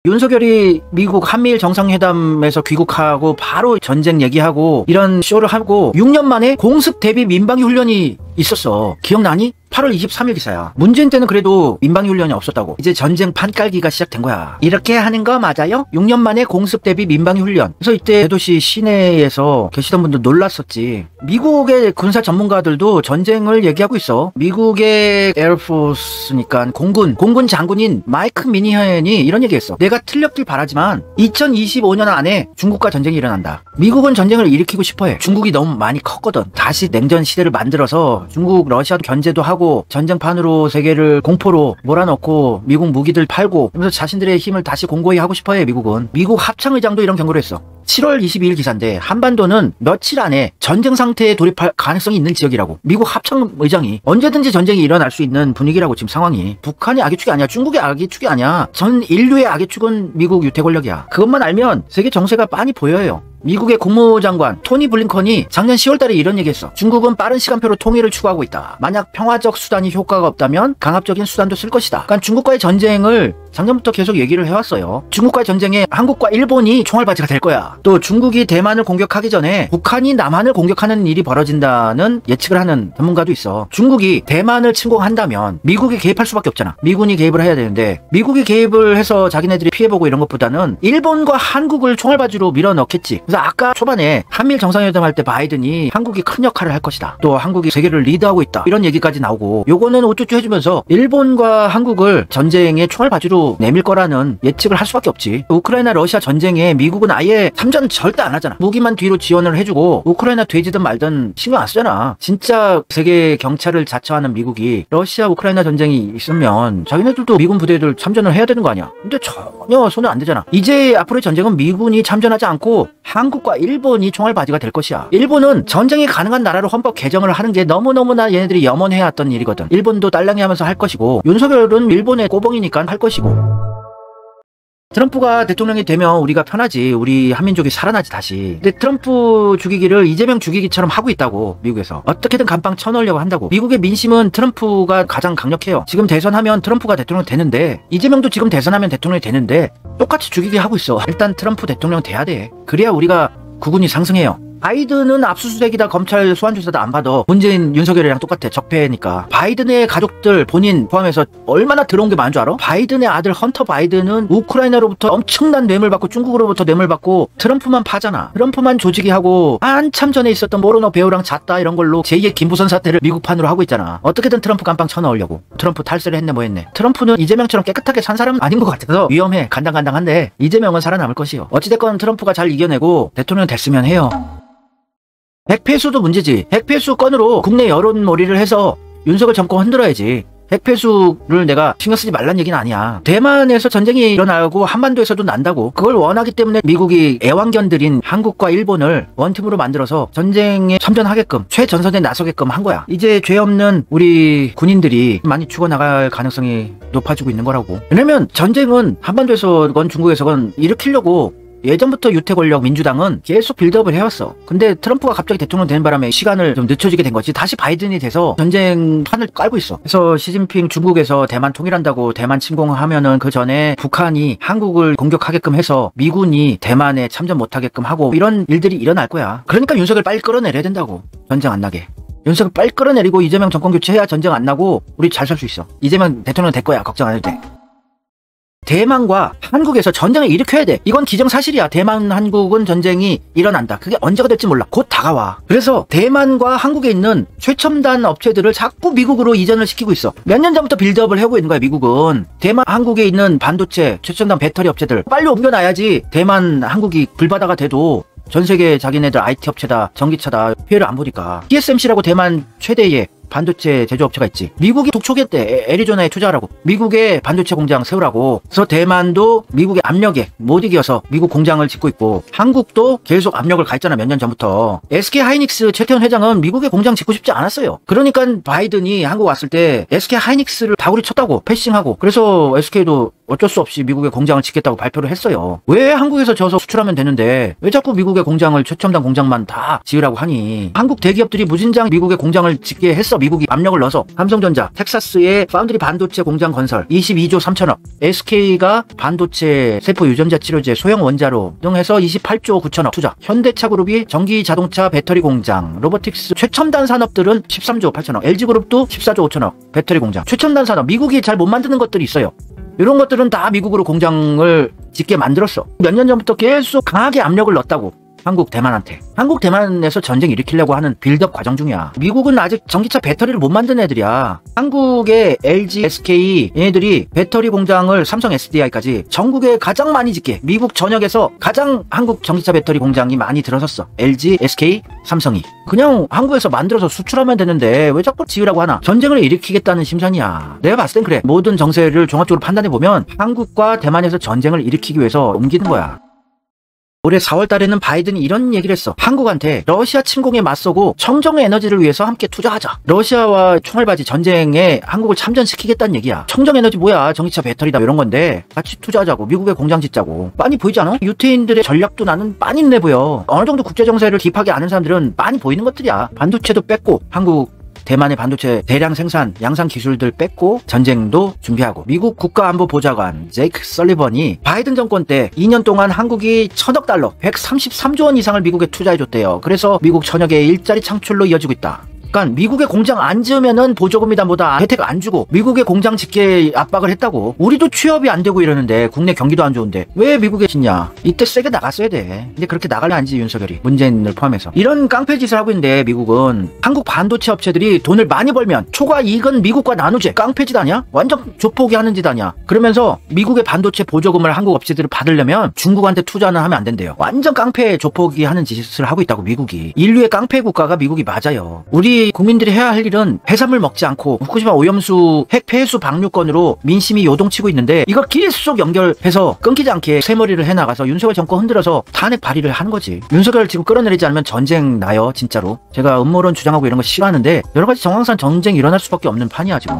윤석열이 미국 한미일 정상회담에서 귀국하고 바로 전쟁 얘기하고 이런 쇼를 하고 6년 만에 공습 대비 민방위 훈련이 있었어. 기억나니? 8월 23일 기사야. 문재인 때는 그래도 민방위 훈련이 없었다고. 이제 전쟁 판 깔기가 시작된 거야. 이렇게 하는 거 맞아요? 6년 만에 공습 대비 민방위 훈련. 그래서 이때 대도시 시내에서 계시던 분들 놀랐었지. 미국의 군사 전문가들도 전쟁을 얘기하고 있어. 미국의 에어포스니까 공군 장군인 마이크 미니하엔이 이런 얘기했어. 내가 틀렸길 바라지만 2025년 안에 중국과 전쟁이 일어난다. 미국은 전쟁을 일으키고 싶어해. 중국이 너무 많이 컸거든. 다시 냉전 시대를 만들어서 중국, 러시아도 견제도 하고 전쟁판으로 세계를 공포로 몰아넣고 미국 무기들 팔고 그러면서 자신들의 힘을 다시 공고히 하고 싶어해. 미국은. 미국 합참의장도 이런 경고를 했어. 7월 22일 기사인데 한반도는 며칠 안에 전쟁 상태에 돌입할 가능성이 있는 지역이라고. 미국 합참의장이. 언제든지 전쟁이 일어날 수 있는 분위기라고. 지금 상황이. 북한이 악의 축이 아니야. 중국이 악의 축이 아니야. 전 인류의 악의 축은 미국 유태 권력이야. 그것만 알면 세계 정세가 빤히 보여요. 미국의 국무장관 토니 블링컨이 작년 10월달에 이런 얘기했어. 중국은 빠른 시간표로 통일을 추구하고 있다. 만약 평화적 수단이 효과가 없다면 강압적인 수단도 쓸 것이다. 그러니까 중국과의 전쟁을 작년부터 계속 얘기를 해왔어요. 중국과의 전쟁에 한국과 일본이 총알바지가 될 거야. 또 중국이 대만을 공격하기 전에 북한이 남한을 공격하는 일이 벌어진다는 예측을 하는 전문가도 있어. 중국이 대만을 침공한다면 미국이 개입할 수밖에 없잖아. 미군이 개입을 해야 되는데 미국이 개입을 해서 자기네들이 피해보고 이런 것보다는 일본과 한국을 총알바지로 밀어넣겠지. 그래서 아까 초반에 한미일 정상회담 할 때 바이든이 한국이 큰 역할을 할 것이다. 또 한국이 세계를 리드하고 있다. 이런 얘기까지 나오고 요거는 우쭈쭈 해주면서 일본과 한국을 전쟁의 총알바지로 내밀 거라는 예측을 할 수밖에 없지. 우크라이나 러시아 전쟁에 미국은 아예 참전 절대 안 하잖아. 무기만 뒤로 지원을 해주고 우크라이나 돼지든 말든 신경 안 쓰잖아. 진짜 세계 경찰을 자처하는 미국이 러시아 우크라이나 전쟁이 있으면 자기네들도 미군 부대들 참전을 해야 되는 거 아니야. 근데 전혀 손을 안 대잖아. 이제 앞으로의 전쟁은 미군이 참전하지 않고 한국과 일본이 총알바지가 될 것이야. 일본은 전쟁이 가능한 나라로 헌법 개정을 하는 게 너무너무나 얘네들이 염원해왔던 일이거든. 일본도 딸랑이 하면서 할 것이고 윤석열은 일본의 꼬봉이니까 할 것이고. 트럼프가 대통령이 되면 우리가 편하지. 우리 한민족이 살아나지 다시. 근데 트럼프 죽이기를 이재명 죽이기처럼 하고 있다고. 미국에서 어떻게든 감방 쳐넣으려고 한다고. 미국의 민심은 트럼프가 가장 강력해요. 지금 대선하면 트럼프가 대통령 되는데 이재명도 지금 대선하면 대통령이 되는데 똑같이 죽이게 하고 있어. 일단 트럼프 대통령 돼야 돼. 그래야 우리가 국운이 상승해요. 바이든은 압수수색이다 검찰 소환조사도 안 받아. 문재인 윤석열이랑 똑같아. 적폐니까. 바이든의 가족들 본인 포함해서 얼마나 들어온 게 많은 줄 알아? 바이든의 아들 헌터 바이든은 우크라이나로부터 엄청난 뇌물 받고 중국으로부터 뇌물 받고 트럼프만 파잖아. 트럼프만 조직이 하고 한참 전에 있었던 모로노 배우랑 잤다 이런 걸로 제2의 김부선 사태를 미국판으로 하고 있잖아. 어떻게든 트럼프 감방 쳐넣으려고. 트럼프 탈세를 했네 뭐 했네. 트럼프는 이재명처럼 깨끗하게 산 사람은 아닌 것 같아서 위험해. 간당간당한데 이재명은 살아남을 것이요. 어찌됐건 트럼프가 잘 이겨내고 대통령 됐으면 해요. 핵폐수도 문제지. 핵폐수 건으로 국내 여론몰이를 해서 윤석열 정권 흔들어야지. 핵폐수를 내가 신경 쓰지 말란 얘기는 아니야. 대만에서 전쟁이 일어나고 한반도에서도 난다고. 그걸 원하기 때문에 미국이 애완견들인 한국과 일본을 원팀으로 만들어서 전쟁에 참전하게끔 최전선에 나서게끔 한 거야. 이제 죄 없는 우리 군인들이 많이 죽어나갈 가능성이 높아지고 있는 거라고. 왜냐면 전쟁은 한반도에서건 중국에서건 일으키려고 예전부터 유태 권력 민주당은 계속 빌드업을 해왔어. 근데 트럼프가 갑자기 대통령 되는 바람에 시간을 좀 늦춰지게 된 거지. 다시 바이든이 돼서 전쟁 판을 깔고 있어. 그래서 시진핑 중국에서 대만 통일한다고 대만 침공하면은 그 전에 북한이 한국을 공격하게끔 해서 미군이 대만에 참전 못하게끔 하고 이런 일들이 일어날 거야. 그러니까 윤석열 빨리 끌어내려야 된다고. 전쟁 안 나게. 윤석열 빨리 끌어내리고 이재명 정권 교체해야 전쟁 안 나고 우리 잘 살 수 있어. 이재명 대통령 될 거야. 걱정 안 해도 돼. 대만과 한국에서 전쟁을 일으켜야 돼. 이건 기정사실이야. 대만 한국은 전쟁이 일어난다. 그게 언제가 될지 몰라. 곧 다가와. 그래서 대만과 한국에 있는 최첨단 업체들을 자꾸 미국으로 이전을 시키고 있어. 몇 년 전부터 빌드업을 하고 있는 거야. 미국은. 대만 한국에 있는 반도체 최첨단 배터리 업체들 빨리 옮겨놔야지 대만 한국이 불바다가 돼도 전세계 자기네들 IT 업체다 전기차다 피해를 안 보니까. TSMC라고 대만 최대의 반도체 제조업체가 있지. 미국이 독촉했대. 애리조나에 투자하라고. 미국에 반도체 공장 세우라고. 그래서 대만도 미국의 압력에 못 이겨서 미국 공장을 짓고 있고, 한국도 계속 압력을 가했잖아. 몇 년 전부터. SK하이닉스 최태원 회장은 미국에 공장 짓고 싶지 않았어요. 그러니까 바이든이 한국 왔을 때 SK하이닉스를 다구리 쳤다고. 패싱하고. 그래서 SK도 어쩔 수 없이 미국에 공장을 짓겠다고 발표를 했어요. 왜 한국에서 져서 수출하면 되는데 왜 자꾸 미국의 공장을 최첨단 공장만 다 지으라고 하니. 한국 대기업들이 무진장 미국에 공장을 짓게 했어. 미국이 압력을 넣어서. 삼성전자 텍사스의 파운드리 반도체 공장 건설 22조 3천억, SK가 반도체 세포 유전자 치료제 소형 원자로 등 해서 28조 9천억 투자, 현대차 그룹이 전기 자동차 배터리 공장, 로보틱스 최첨단 산업들은 13조 8천억, LG그룹도 14조 5천억 배터리 공장. 최첨단 산업 미국이 잘 못 만드는 것들이 있어요. 이런 것들은 다 미국으로 공장을 짓게 만들었어. 몇 년 전부터 계속 강하게 압력을 넣었다고. 한국 대만한테. 한국 대만에서 전쟁 일으키려고 하는 빌드업 과정 중이야. 미국은 아직 전기차 배터리를 못 만드는 애들이야. 한국의 LG, SK 얘네들이 배터리 공장을 삼성 SDI까지 전국에 가장 많이 짓게, 미국 전역에서 가장 한국 전기차 배터리 공장이 많이 들어섰어. LG, SK, 삼성이. 그냥 한국에서 만들어서 수출하면 되는데 왜 자꾸 지으라고 하나. 전쟁을 일으키겠다는 심산이야. 내가 봤을 땐 그래. 모든 정세를 종합적으로 판단해보면 한국과 대만에서 전쟁을 일으키기 위해서 옮기는 거야. 올해 4월 달에는 바이든이 이런 얘기를 했어. 한국한테 러시아 침공에 맞서고 청정 에너지를 위해서 함께 투자하자. 러시아와 총알바지 전쟁에 한국을 참전시키겠다는 얘기야. 청정 에너지 뭐야? 전기차 배터리다 이런 건데 같이 투자하자고. 미국에 공장 짓자고. 빤히 보이지 않아? 유태인들의 전략도 나는 빤히 있네 보여. 어느 정도 국제정세를 딥하게 아는 사람들은 빤히 보이는 것들이야. 반도체도 뺐고 한국 대만의 반도체 대량 생산, 양산 기술들 뺐고 전쟁도 준비하고. 미국 국가안보보좌관 제이크 설리번이 바이든 정권 때 2년 동안 한국이 1,000억 달러, 133조 원 이상을 미국에 투자해줬대요. 그래서 미국 전역의 일자리 창출로 이어지고 있다. 그러니까 미국에 공장 안 지으면은 보조금이다 뭐다 혜택 안 주고 미국에 공장 짓게 압박을 했다고. 우리도 취업이 안 되고 이러는데 국내 경기도 안 좋은데 왜 미국에 짓냐. 이때 세게 나갔어야 돼. 근데 그렇게 나가려 하지 윤석열이. 문재인을 포함해서. 이런 깡패 짓을 하고 있는데 미국은 한국 반도체 업체들이 돈을 많이 벌면 초과 이익은 미국과 나누지. 깡패 짓 아니야? 완전 조폭이 하는 짓 아니야. 그러면서 미국의 반도체 보조금을 한국 업체들을 받으려면 중국한테 투자는 하면 안 된대요. 완전 깡패 조폭이 하는 짓을 하고 있다고 미국이. 인류의 깡패 국가가 미국이 맞아요. 우리 국민들이 해야 할 일은 해산물 먹지 않고 후쿠시마 오염수 핵 폐수 방류건으로 민심이 요동치고 있는데 이걸 계속 연결해서 끊기지 않게 새머리를 해나가서 윤석열 정권 흔들어서 탄핵 발의를 하는 거지. 윤석열 지금 끌어내리지 않으면 전쟁 나요 진짜로. 제가 음모론 주장하고 이런 거 싫어하는데 여러가지 정황상 전쟁이 일어날 수밖에 없는 판이야 지금.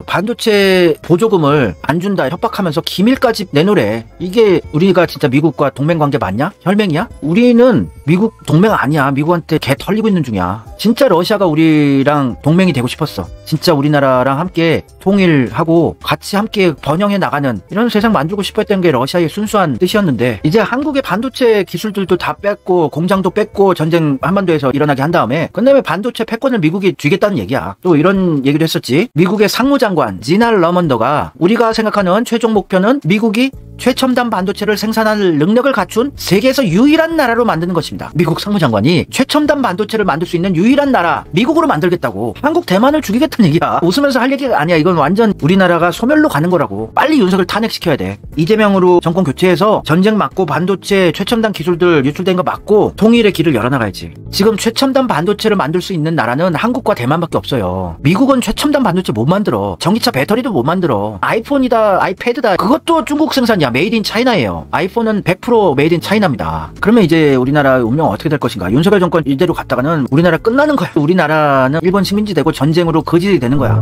반도체 보조금을 안 준다 협박하면서 기밀까지 내놓으래. 이게 우리가 진짜 미국과 동맹관계 맞냐? 혈맹이야? 우리는 미국 동맹 아니야. 미국한테 개 털리고 있는 중이야. 진짜 러시아가 우리랑 동맹이 되고 싶었어. 진짜 우리나라랑 함께 통일하고 같이 함께 번영해 나가는 이런 세상 만들고 싶었던 게 러시아의 순수한 뜻이었는데 이제 한국의 반도체 기술들도 다 뺐고 공장도 뺐고 전쟁 한반도에서 일어나게 한 다음에 그다음에 반도체 패권을 미국이 쥐겠다는 얘기야. 또 이런 얘기도 했었지. 미국의 상무장관 지나 러먼더가 우리가 생각하는 최종 목표는 미국이 최첨단 반도체를 생산할 능력을 갖춘 세계에서 유일한 나라로 만드는 것입니다. 미국 상무장관이 최첨단 반도체를 만들 수 있는 유일한 나라 미국으로 만들겠다고. 한국 대만을 죽이겠다는 얘기야. 웃으면서 할 얘기가 아니야. 이건 완전 우리나라가 소멸로 가는 거라고. 빨리 윤석을 탄핵시켜야 돼. 이재명으로 정권 교체해서 전쟁 막고 반도체 최첨단 기술들 유출된 거 막고 통일의 길을 열어나가야지. 지금 최첨단 반도체를 만들 수 있는 나라는 한국과 대만밖에 없어요. 미국은 최첨단 반도체 못 만들어. 전기차 배터리도 못 만들어. 아이폰이다 아이패드다 그것도 중국 생산이야. 메이드 인 차이나예요. 아이폰은 100% 메이드 인 차이나입니다. 그러면 이제 우리나라의 운명은 어떻게 될 것인가. 윤석열 정권 이대로 갔다가는 우리나라 끝나는 거야. 우리나라는 일본 식민지 되고 전쟁으로 거지이 되는 거야.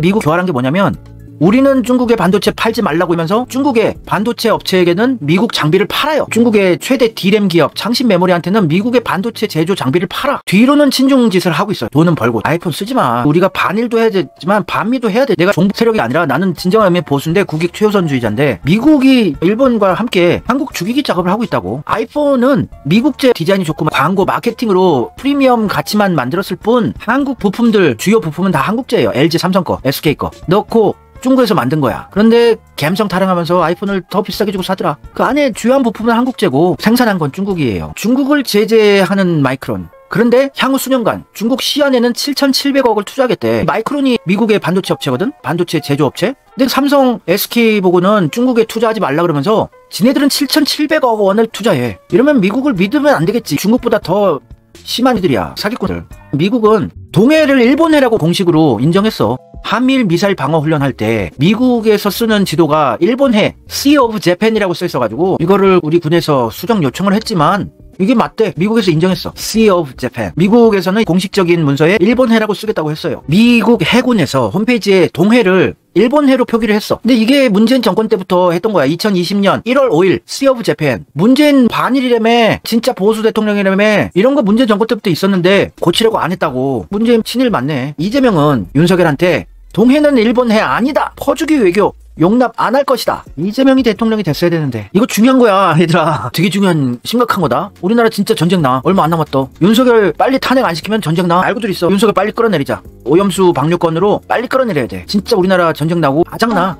미국 교활한 게 뭐냐면 우리는 중국에 반도체 팔지 말라고 하면서 중국의 반도체 업체에게는 미국 장비를 팔아요. 중국의 최대 D램 기업 창신 메모리한테는 미국의 반도체 제조 장비를 팔아. 뒤로는 친중 짓을 하고 있어요. 돈은 벌고. 아이폰 쓰지 마. 우리가 반일도 해야 되지만 반미도 해야 돼. 내가 종북 세력이 아니라 나는 진정한 의미의 보수인데 국익 최우선주의자인데 미국이 일본과 함께 한국 죽이기 작업을 하고 있다고. 아이폰은 미국제 디자인이 좋고 광고 마케팅으로 프리미엄 가치만 만들었을 뿐 한국 부품들 주요 부품은 다 한국제예요. LG, 삼성 거, SK 거 넣고 중국에서 만든 거야. 그런데 갬성 타령하면서 아이폰을 더 비싸게 주고 사더라. 그 안에 주요한 부품은 한국제고 생산한 건 중국이에요. 중국을 제재하는 마이크론. 그런데 향후 수년간 중국 시안에는 7,700억을 투자하겠대. 마이크론이 미국의 반도체 업체거든? 반도체 제조업체? 근데 삼성, SK 보고는 중국에 투자하지 말라 그러면서 지네들은 7,700억 원을 투자해. 이러면 미국을 믿으면 안 되겠지. 중국보다 더 심한 이들이야. 사기꾼들. 미국은 동해를 일본해라고 공식으로 인정했어. 한미일 미사일 방어 훈련할 때 미국에서 쓰는 지도가 일본해 Sea of Japan이라고 써 있어가지고 이거를 우리 군에서 수정 요청을 했지만 이게 맞대. 미국에서 인정했어. Sea of Japan. 미국에서는 공식적인 문서에 일본해라고 쓰겠다고 했어요. 미국 해군에서 홈페이지에 동해를 일본해로 표기를 했어. 근데 이게 문재인 정권 때부터 했던 거야. 2020년 1월 5일 Sea of Japan. 문재인 반일이라며 진짜 보수 대통령이라며 이런 거 문재인 정권 때부터 있었는데 고치려고 안 했다고. 문재인 친일 맞네. 이재명은 윤석열한테 동해는 일본해 아니다. 퍼주기 외교. 용납 안 할 것이다. 이재명이 대통령이 됐어야 되는데 이거 중요한 거야 얘들아. 되게 중요한 심각한 거다. 우리나라 진짜 전쟁 나. 얼마 안 남았다. 윤석열 빨리 탄핵 안 시키면 전쟁 나. 알고들 있어. 윤석열 빨리 끌어내리자. 오염수 방류권으로 빨리 끌어내려야 돼. 진짜 우리나라 전쟁 나고 아장나.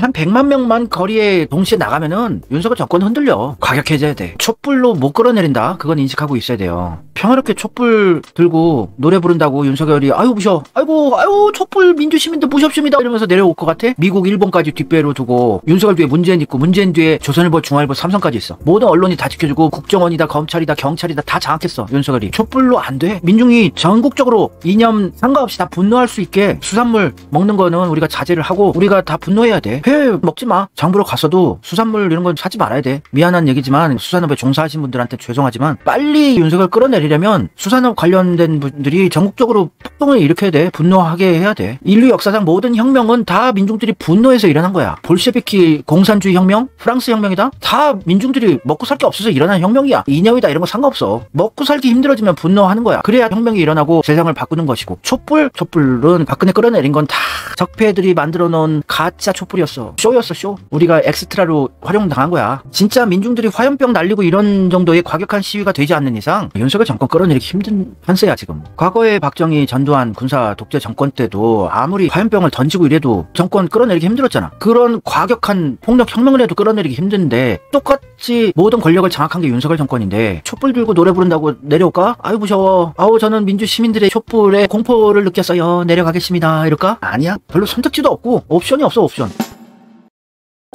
한 100만 명만 거리에 동시에 나가면은 윤석열 정권 흔들려. 과격해져야 돼. 촛불로 못 끌어내린다. 그건 인식하고 있어야 돼요. 평화롭게 촛불 들고 노래 부른다고 윤석열이 아유 부셔. 아이고 촛불 민주시민들 무섭습니다. 이러면서 내려올 것 같아? 미국 일본까지 뒷배로 두고 윤석열 뒤에 문재인 있고 문재인 뒤에 조선일보, 중앙일보, 삼성까지 있어. 모든 언론이 다 지켜주고 국정원이다 검찰이다 경찰이다 다 장악했어. 윤석열이. 촛불로 안 돼. 민중이 전국적으로 이념 상관없이 다 분노할 수 있게 수산물 먹는 거는 우리가 자제를 하고 우리가 다 분노해야 돼. 회 먹지 마. 장보러 갔어도 수산물 이런 건 사지 말아야 돼. 미안한 얘기지만 수산업에 종사하신 분들한테 죄송하지만 빨리 윤석열 끌어내리려면 수산업 관련된 분들이 전국적으로 폭동을 일으켜야 돼. 분노하게 해야 돼. 인류 역사상 모든 혁명은 다 민중들이 분노해서 일어난 거야. 볼셰비키 공산주의 혁명, 프랑스 혁명이다. 다 민중들이 먹고 살 게 없어서 일어난 혁명이야. 이념이다 이런 거 상관없어. 먹고 살기 힘들어지면 분노하는 거야. 그래야 혁명이 일어나고 세상을 바꾸는 것이고. 촛불은 박근혜 끌어내린 건 다 적폐들이 만들어 놓은 가짜 촛불이었어. 쇼였어 쇼. 우리가 엑스트라로 활용당한 거야. 진짜 민중들이 화염병 날리고 이런 정도의 과격한 시위가 되지 않는 이상 윤석열 정권 끌어내리기 힘든 판세야 지금. 과거에 박정희 전두환 군사 독재 정권 때도 아무리 화염병을 던지고 이래도 정권 끌어내리기 힘들었잖아. 그런 과격한 폭력 혁명을 해도 끌어내리기 힘든데 똑같이 모든 권력을 장악한 게 윤석열 정권인데 촛불 들고 노래 부른다고 내려올까? 아유 무서워. 아우 저는 민주 시민들의 촛불에 공포를 느꼈어요. 내려가겠습니다. 이럴까? 아니야. 별로 선택지도 없고 옵션이 없어 옵션.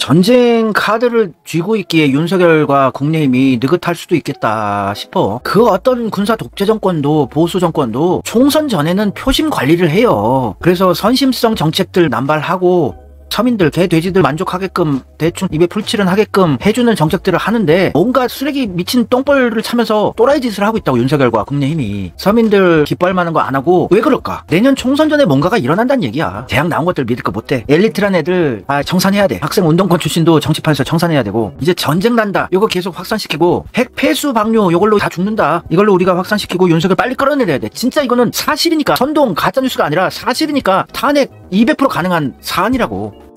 전쟁 카드를 쥐고 있기에 윤석열과 국민의힘이 느긋할 수도 있겠다 싶어. 그 어떤 군사 독재 정권도 보수 정권도 총선 전에는 표심 관리를 해요. 그래서 선심성 정책들 남발하고 서민들, 개, 돼지들 만족하게끔 대충 입에 풀칠은 하게끔 해주는 정책들을 하는데 뭔가 쓰레기 미친 똥벌을 차면서 또라이 짓을 하고 있다고 윤석열과 국민의힘이. 서민들 기뻐할 만한 거 안 하고 왜 그럴까? 내년 총선 전에 뭔가가 일어난다는 얘기야. 대학 나온 것들 믿을 거 못돼. 엘리트란 애들 청산해야 돼. 학생 운동권 출신도 정치판에서 청산해야 되고 이제 전쟁 난다. 요거 계속 확산시키고 핵 폐수 방류 요걸로 다 죽는다. 이걸로 우리가 확산시키고 윤석열 빨리 끌어내려야 돼. 진짜 이거는 사실이니까 선동 가짜뉴스가 아니라 사실이니까 탄핵 200% 가능한 사안이라고.